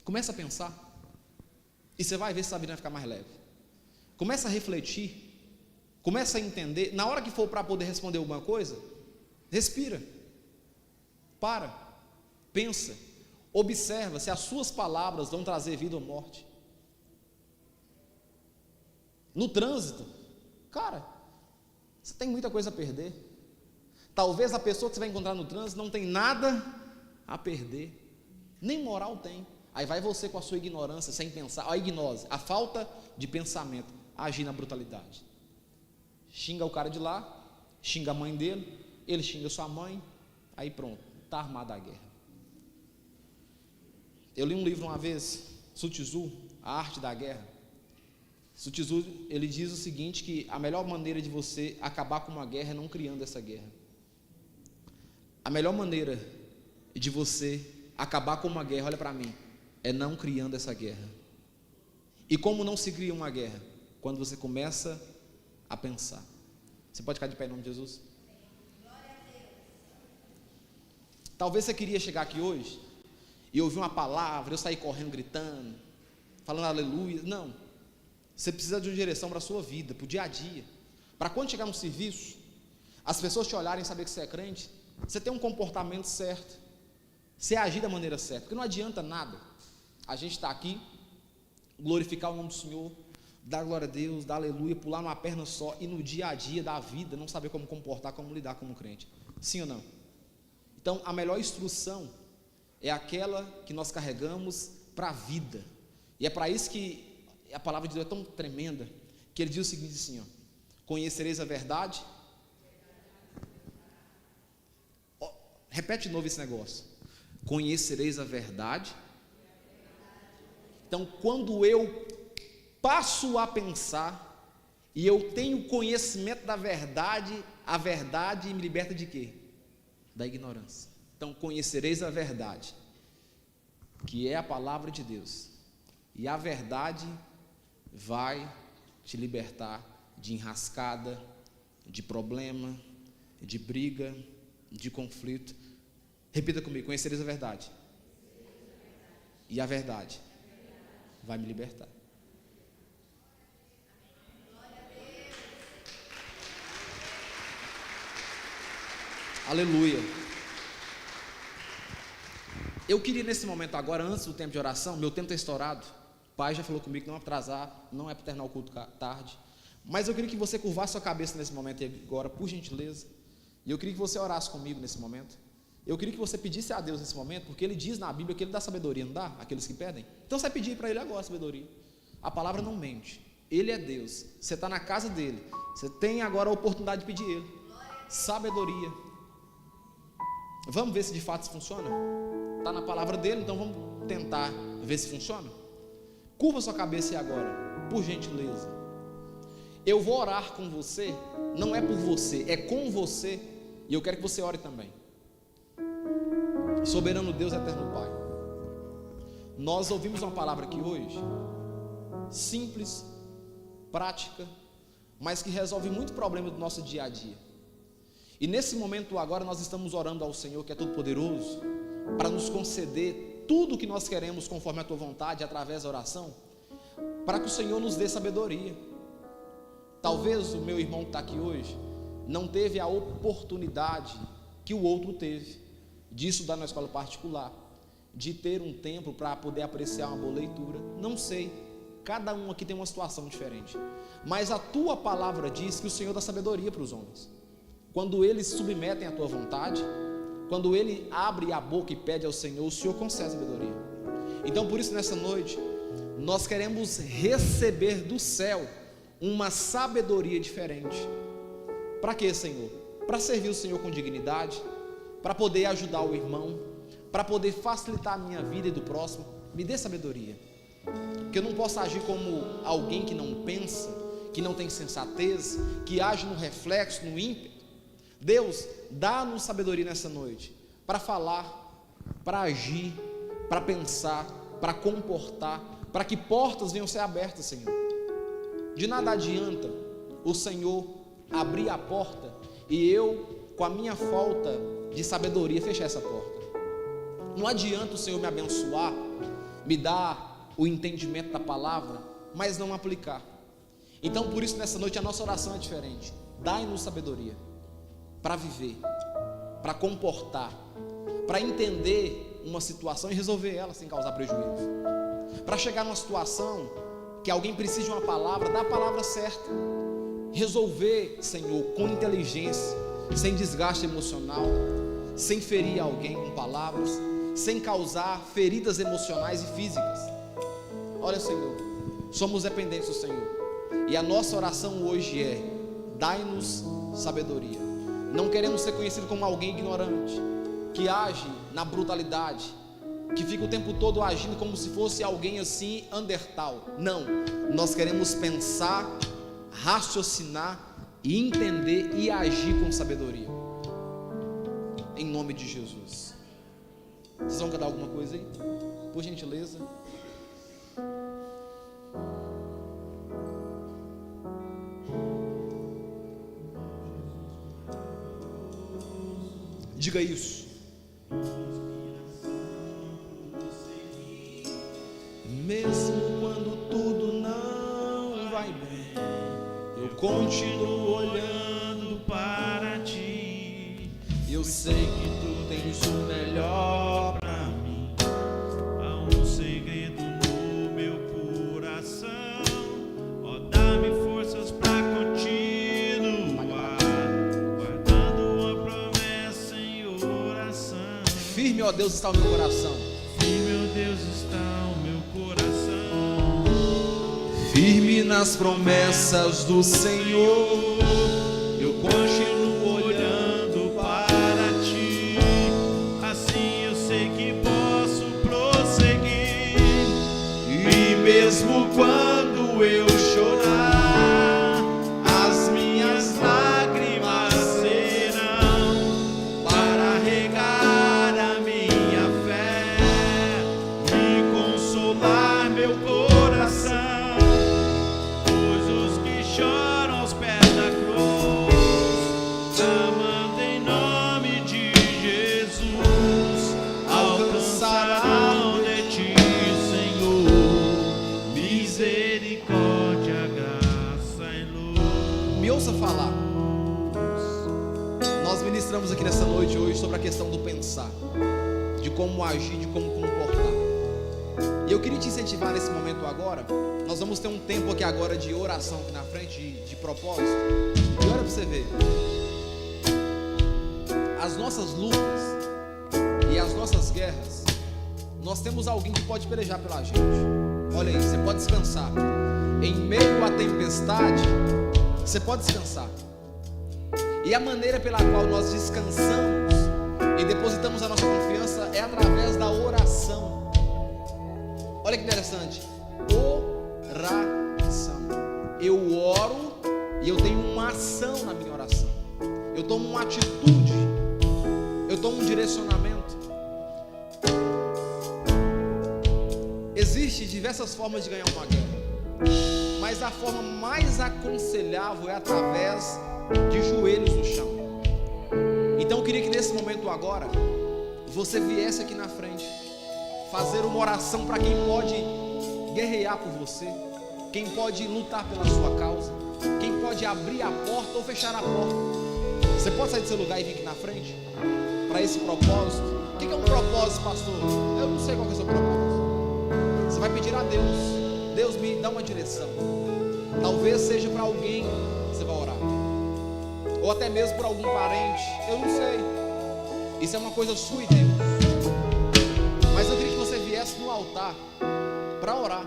começa a pensar, e você vai ver se a vida vai ficar mais leve. Começa a refletir, começa a entender. Na hora que for para poder responder alguma coisa, respira, para, pensa, observa se as suas palavras vão trazer vida ou morte. No trânsito, cara, você tem muita coisa a perder. Talvez a pessoa que você vai encontrar no trânsito não tem nada a perder, nem moral tem. Aí vai você com a sua ignorância, sem pensar, a ignose, a falta de pensamento, agir na brutalidade. Xinga o cara de lá, xinga a mãe dele, ele xinga sua mãe, aí pronto, está armada a guerra. Eu li um livro uma vez, Sun Tzu, A Arte da Guerra. Sun Tzu, ele diz o seguinte, que a melhor maneira de você acabar com uma guerra é não criando essa guerra. A melhor maneira de você acabar com uma guerra, olha para mim, é não criando essa guerra. E como não se cria uma guerra? Quando você começa a pensar. Você pode ficar de pé em nome de Jesus? Talvez você queria chegar aqui hoje e ouvir uma palavra, eu sair correndo, gritando, falando aleluia. Não, você precisa de uma direção para a sua vida, para o dia a dia, para quando chegar no serviço, as pessoas te olharem e saber que você é crente, você tem um comportamento certo, você agir da maneira certa, porque não adianta nada a gente estar aqui, glorificar o nome do Senhor, dar glória a Deus, dar aleluia, pular numa perna só, e no dia a dia da vida não saber como comportar, como lidar como crente. Sim ou não? Então a melhor instrução é aquela que nós carregamos para a vida, e é para isso que a palavra de Deus é tão tremenda, que ele diz o seguinte assim, ó: conhecereis a verdade. Repete de novo esse negócio: conhecereis a verdade. Então, quando eu passo a pensar e eu tenho conhecimento da verdade, a verdade me liberta de quê? Da ignorância. Então, conhecereis a verdade, que é a palavra de Deus, e a verdade vai te libertar de enrascada, de problema, de briga, de conflito. Repita comigo: conhecereis a verdade, e a verdade vai me libertar. Aleluia. Eu queria nesse momento agora, antes do tempo de oração, meu tempo está estourado, o pai já falou comigo, não atrasar, não é para terminar o culto tarde, mas eu queria que você curvasse sua cabeça nesse momento agora, por gentileza, e eu queria que você orasse comigo nesse momento. Eu queria que você pedisse a Deus nesse momento, porque Ele diz na Bíblia que Ele dá sabedoria, não dá? Aqueles que pedem. Então você vai pedir para Ele agora sabedoria. A palavra não mente, Ele é Deus, você está na casa dEle, você tem agora a oportunidade de pedir Ele sabedoria. Vamos ver se de fato isso funciona? Está na palavra dEle, então vamos tentar ver se funciona. Curva sua cabeça aí agora, por gentileza. Eu vou orar com você, não é por você, é com você, e eu quero que você ore também. Soberano Deus, eterno Pai, nós ouvimos uma palavra aqui hoje simples, prática, mas que resolve muito problema do nosso dia a dia. E nesse momento agora nós estamos orando ao Senhor, que é todo-poderoso, para nos conceder tudo o que nós queremos conforme a tua vontade, através da oração, para que o Senhor nos dê sabedoria. Talvez o meu irmão que está aqui hoje não teve a oportunidade que o outro teve de estudar na escola particular, de ter um tempo para poder apreciar uma boa leitura. Não sei, cada um aqui tem uma situação diferente, mas a tua palavra diz que o Senhor dá sabedoria para os homens. Quando eles se submetem à tua vontade, quando ele abre a boca e pede ao Senhor, o Senhor concede sabedoria. Então por isso nessa noite nós queremos receber do céu uma sabedoria diferente. Para quê, Senhor? Para servir o Senhor com dignidade, para poder ajudar o irmão, para poder facilitar a minha vida e do próximo. Me dê sabedoria, que eu não possa agir como alguém que não pensa, que não tem sensatez, que age no reflexo, no ímpeto. Deus, dá-nos sabedoria nessa noite, para falar, para agir, para pensar, para comportar, para que portas venham ser abertas, Senhor. De nada adianta o Senhor abrir a porta e eu, com a minha falta de sabedoria, fechar essa porta. Não adianta o Senhor me abençoar, me dar o entendimento da palavra, mas não aplicar. Então por isso nessa noite a nossa oração é diferente. Dai-nos sabedoria para viver, para comportar, para entender uma situação e resolver ela sem causar prejuízo, para chegar numa situação que alguém precise de uma palavra, dar a palavra certa, resolver, Senhor, com inteligência, sem desgaste emocional, sem ferir alguém com palavras, sem causar feridas emocionais e físicas. Olha, Senhor, somos dependentes do Senhor, e a nossa oração hoje é: dai-nos sabedoria. Não queremos ser conhecidos como alguém ignorante, que age na brutalidade, que fica o tempo todo agindo como se fosse alguém assim, Neandertal. Não, nós queremos pensar, raciocinar e entender e agir com sabedoria, em nome de Jesus. Vocês vão cantar alguma coisa aí? Por gentileza. Diga isso. Mesmo quando tudo não vai bem, eu continuo olhando para ti. Eu sei que tu tens o melhor para mim. Há um segredo no meu coração. Ó, dá-me forças para continuar, guardando uma promessa em oração. Firme, ó Deus, está o meu coração. Firme, ó Deus, está o meu coração. Firme nas promessas do Senhor, Eu continuo olhando para ti. Assim eu sei que posso prosseguir. e mesmo quando eu chorar, As minhas lágrimas serão para regar a minha fé e consolar meu coração. Pois os que choram aos pés da cruz, clamando em nome de Jesus, alcançarão de ti, Senhor, misericórdia, graça e luz. me ouça falar. Nós ministramos aqui nessa noite hoje sobre a questão do pensar, de como agir, de como comportar. E eu queria te incentivar nesse momento agora. Nós vamos ter um tempo aqui agora de oração aqui na frente, de propósito. E olha para você ver, as nossas lutas e as nossas guerras, nós temos alguém que pode pelejar pela gente. Olha aí, você pode descansar. Em meio à tempestade, você pode descansar. E a maneira pela qual nós descansamos e depositamos a nossa confiança é através da oração. Olha que interessante. Oração. Eu oro e eu tenho uma ação na minha oração. Eu tomo uma atitude. Eu tomo um direcionamento. Existem diversas formas de ganhar uma guerra. mas a forma mais aconselhável é através de joelhos no chão. Então eu queria que nesse momento agora você viesse aqui na frente fazer uma oração para quem pode guerrear por você, quem pode lutar pela sua causa, quem pode abrir a porta ou fechar a porta. Você pode sair do seu lugar e vir aqui na frente para esse propósito. O que é um propósito, pastor? Eu não sei qual é o seu propósito. Você vai pedir a Deus: Deus, me dá uma direção. Talvez seja para alguém, você vai orar, ou até mesmo por algum parente, eu não sei. Isso é uma coisa sua e Deus. Mas eu queria que você viesse no altar para orar.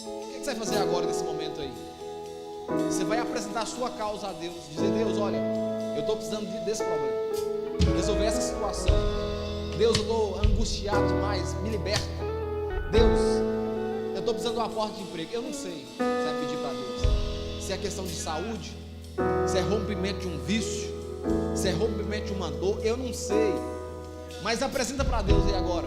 O que você vai fazer agora nesse momento aí? Você vai apresentar a sua causa a Deus, dizer: Deus, olha, eu estou precisando desse problema, resolver essa situação. Deus, eu estou angustiado demais, me liberta. Deus, eu estou precisando de uma porta de emprego. Eu não sei. Você vai pedir para Deus se é questão de saúde, se é rompimento de um vício, se é rompimento de uma dor. Eu não sei. Mas apresenta para Deus aí agora.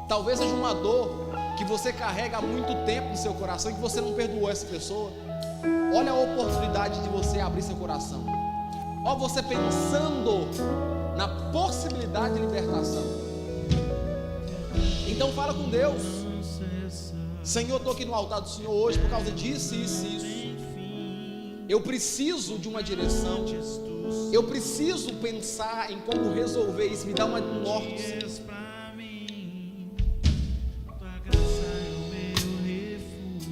Talvez seja uma dor que você carrega há muito tempo no seu coração e que você não perdoou essa pessoa. Olha a oportunidade de você abrir seu coração. Olha você pensando na possibilidade de libertação. Então fala com Deus: Senhor, eu estou aqui no altar do Senhor hoje por causa disso, isso e isso. Eu preciso de uma direção. Eu preciso pensar em como resolver isso. Me dá um norte.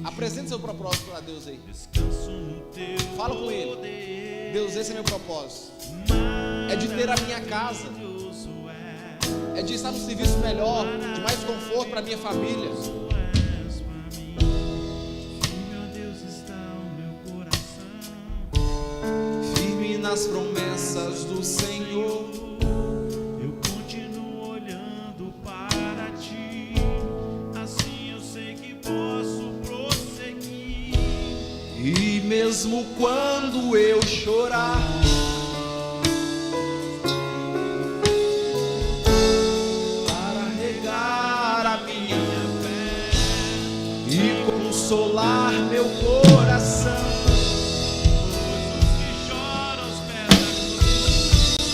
Apresente seu propósito para Deus aí. Fala com Ele: Deus, esse é meu propósito. É de ter a minha casa, é de estar num serviço melhor, de mais conforto para minha família. Firme nas promessas do Senhor, eu continuo olhando para ti, assim eu sei que posso prosseguir. e mesmo quando eu chorar, consolar meu coração. Pois os que choram aos pés da cruz,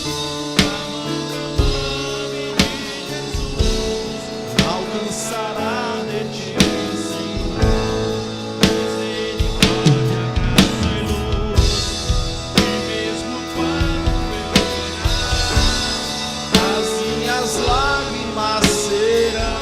clamando o nome de Jesus, alcançará de ti, Senhor, misericórdia, graça e luz. E mesmo quando eu chorar, as minhas lágrimas serão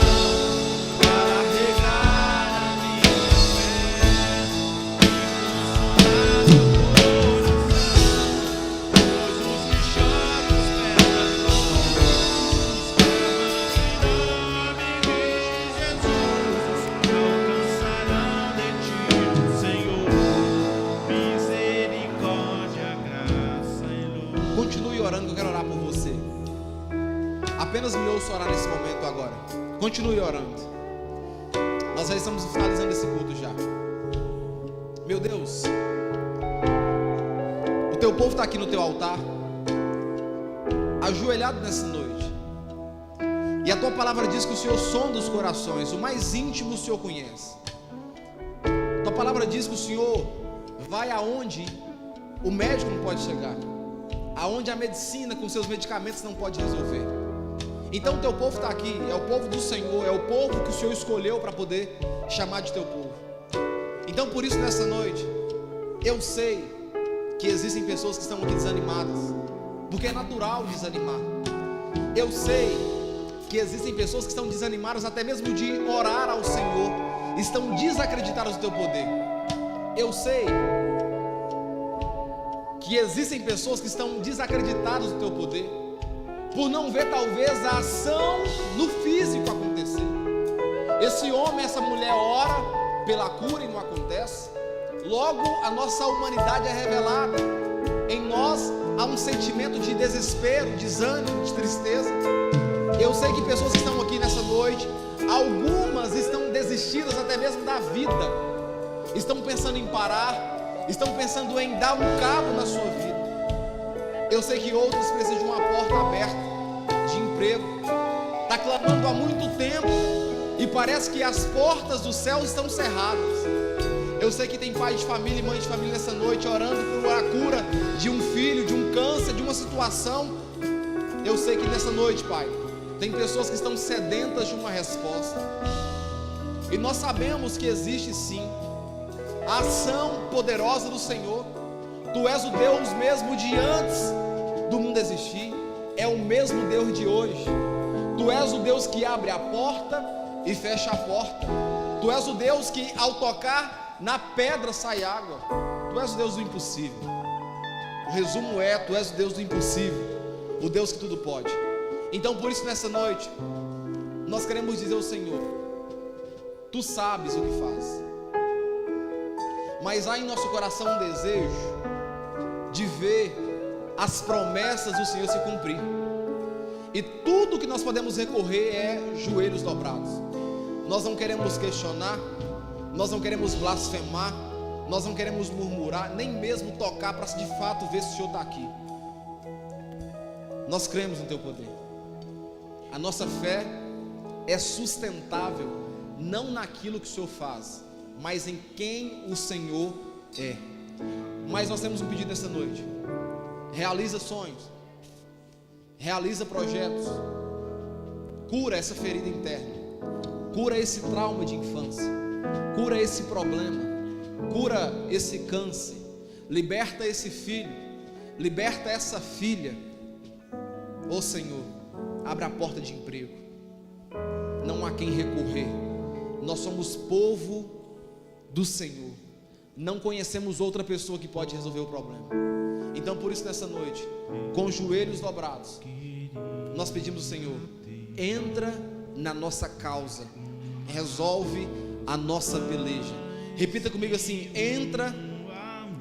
apenas me ouça orar nesse momento agora. Continue orando. Nós já estamos finalizando esse culto já. Meu Deus, o teu povo está aqui no teu altar, ajoelhado nessa noite. E a tua palavra diz que o Senhor sonda os corações, o mais íntimo o Senhor conhece. Tua palavra diz que o Senhor vai aonde o médico não pode chegar, aonde a medicina com seus medicamentos não pode resolver. Então o teu povo está aqui, é o povo do Senhor, é o povo que o Senhor escolheu para poder chamar de teu povo. Então por isso nessa noite, eu sei que existem pessoas que estão aqui desanimadas, porque é natural desanimar. Eu sei que existem pessoas que estão desanimadas até mesmo de orar ao Senhor, estão desacreditadas do teu poder. Eu sei que existem pessoas que estão desacreditadas do teu poder, por não ver talvez a ação no físico acontecer. Esse homem, essa mulher ora pela cura e não acontece. Logo a nossa humanidade é revelada. Em nós há um sentimento de desespero, desânimo, de tristeza. Eu sei que pessoas que estão aqui nessa noite, algumas estão desistidas até mesmo da vida, estão pensando em parar, estão pensando em dar um cabo na sua vida. Eu sei que outros precisam de uma porta aberta de emprego, está clamando há muito tempo e parece que as portas do céu estão cerradas. Eu sei que tem pai de família e mãe de família nessa noite orando por a cura de um filho, de um câncer, de uma situação. Eu sei que nessa noite, Pai, tem pessoas que estão sedentas de uma resposta. E nós sabemos que existe sim a ação poderosa do Senhor. Tu és o Deus mesmo de antes do mundo existir, é o mesmo Deus de hoje. Tu és o Deus que abre a porta e fecha a porta. Tu és o Deus que ao tocar na pedra sai água. Tu és o Deus do impossível. O resumo é: Tu és o Deus do impossível, o Deus que tudo pode. Então por isso nessa noite nós queremos dizer ao Senhor: Tu sabes o que faz. Mas há em nosso coração um desejo de ver as promessas do Senhor se cumprir. E tudo que nós podemos recorrer é joelhos dobrados. Nós não queremos questionar, nós não queremos blasfemar, nós não queremos murmurar, nem mesmo tocar para de fato ver se o Senhor está aqui. Nós cremos no Teu poder. A nossa fé é sustentável não naquilo que o Senhor faz, mas em quem o Senhor é. Mas nós temos um pedido nessa noite: realiza sonhos, realiza projetos, cura essa ferida interna, cura esse trauma de infância, cura esse problema, cura esse câncer, liberta esse filho, liberta essa filha. Ó Senhor, abre a porta de emprego. Não há quem recorrer. Nós somos povo do Senhor, não conhecemos outra pessoa que pode resolver o problema. Então por isso nessa noite, com os joelhos dobrados, nós pedimos ao Senhor: entra na nossa causa, resolve a nossa peleja. Repita comigo assim: entra.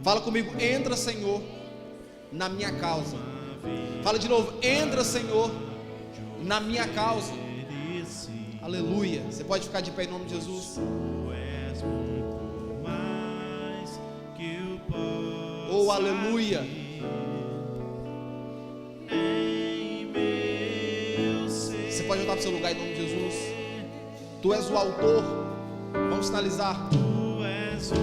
Fala comigo: entra, Senhor, na minha causa. Fala de novo: entra, Senhor, na minha causa. Aleluia. Você pode ficar de pé em nome de Jesus. Oh, aleluia. Você pode voltar para o seu lugar em nome de Jesus. Tu és o autor. Vamos finalizar. Tu és o autor,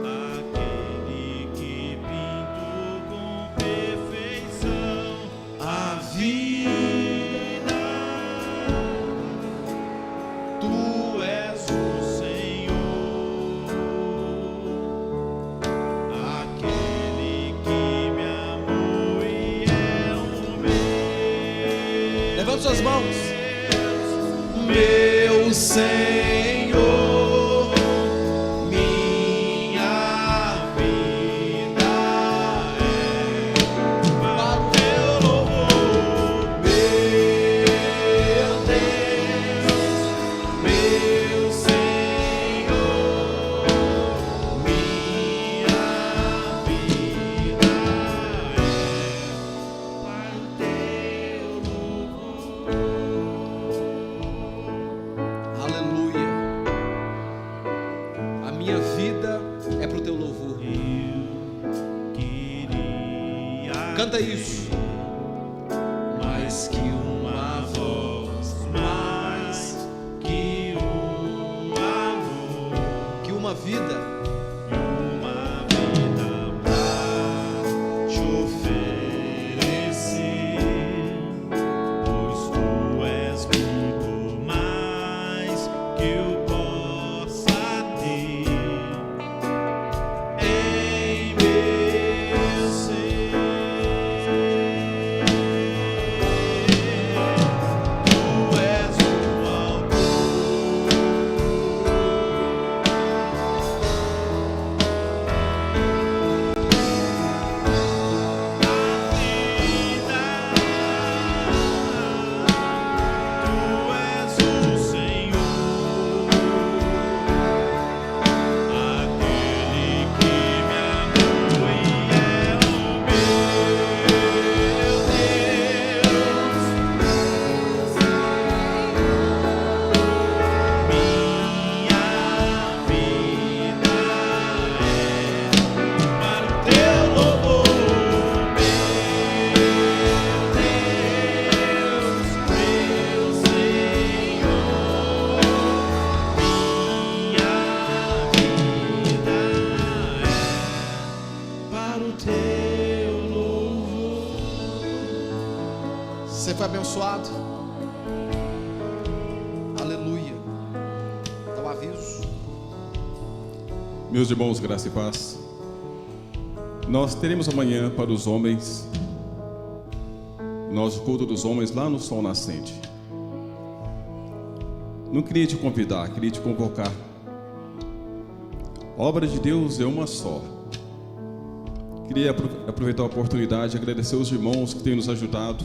aquele que pintou com perfeição a vida. Tu és o Senhor, aquele que me amou e é o meu. Levante suas mãos. Meu Senhor, minha vida é para o teu louvor, meu Deus, meu Senhor, minha vida é para o teu louvor. Aleluia. A minha vida é para o teu louvor. Canta isso. Mais que uma voz, mais que um amor, Que uma vida pra te oferecer, pois tu és muito mais que eu possa ter em meu ser. Tu és o autor, Tu és o Senhor, Você foi abençoado? Aleluia. Dá um aviso. Meus irmãos, graça e paz. Nós teremos amanhã para os homens, nosso culto dos homens lá no Sol Nascente. Não queria te convidar, queria te convocar. A obra de Deus é uma só. Queria aproveitar a oportunidade e agradecer os irmãos que têm nos ajudado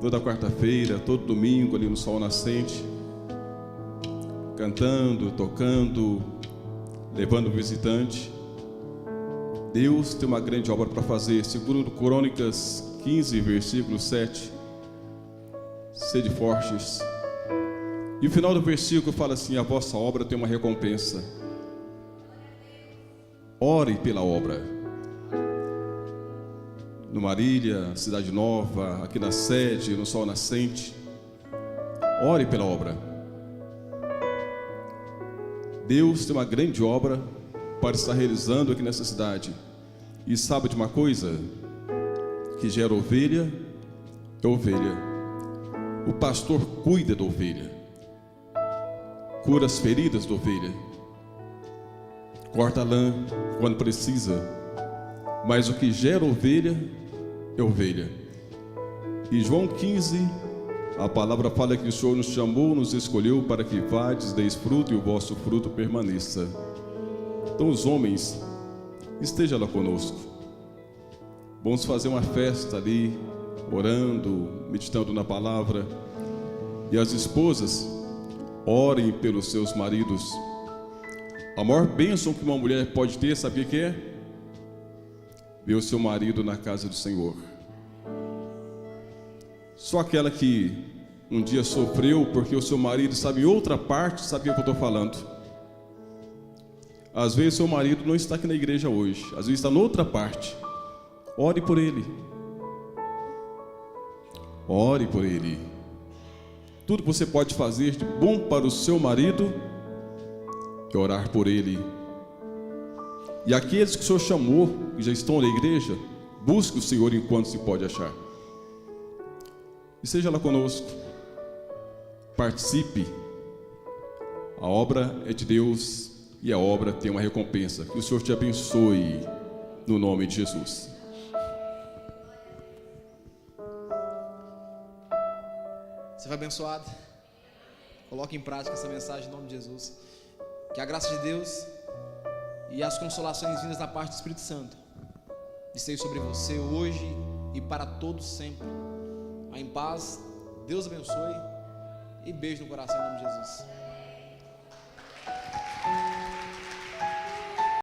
toda quarta-feira, todo domingo ali no Sol Nascente, cantando, tocando, levando o visitante. Deus tem uma grande obra para fazer. Segundo Crônicas 15, versículo 7, sede fortes. E o final do versículo fala assim: a vossa obra tem uma recompensa. Ore pela obra. No Marília, Cidade Nova, aqui na sede, no Sol Nascente. Ore pela obra. Deus tem uma grande obra para estar realizando aqui nessa cidade. E sabe de uma coisa? Que gera ovelha é ovelha. O pastor cuida da ovelha, cura as feridas da ovelha, corta a lã quando precisa, mas o que gera ovelha é ovelha. E João 15, a palavra fala que o Senhor nos chamou, nos escolheu para que vades, deis fruto e o vosso fruto permaneça. Então os homens, esteja lá conosco. Vamos fazer uma festa ali, orando, meditando na palavra. E as esposas, orem pelos seus maridos. A maior bênção que uma mulher pode ter, sabe o que é? Ver o seu marido na casa do Senhor. Só aquela que um dia sofreu porque o seu marido estava em outra parte, sabe o que eu estou falando? Às vezes seu marido não está aqui na igreja hoje, às vezes está em outra parte. Ore por ele. Ore por ele. Tudo que você pode fazer de bom para o seu marido é orar por ele. E aqueles que o Senhor chamou, que já estão na igreja, busque o Senhor enquanto se pode achar. E seja lá conosco. Participe. A obra é de Deus e a obra tem uma recompensa. Que o Senhor te abençoe no nome de Jesus. Você foi abençoado? Coloque em prática essa mensagem em nome de Jesus. Que a graça de Deus e as consolações vindas da parte do Espírito Santo estejam sobre você hoje e para todos sempre. Vá em paz, Deus abençoe e beijo no coração em nome de Jesus.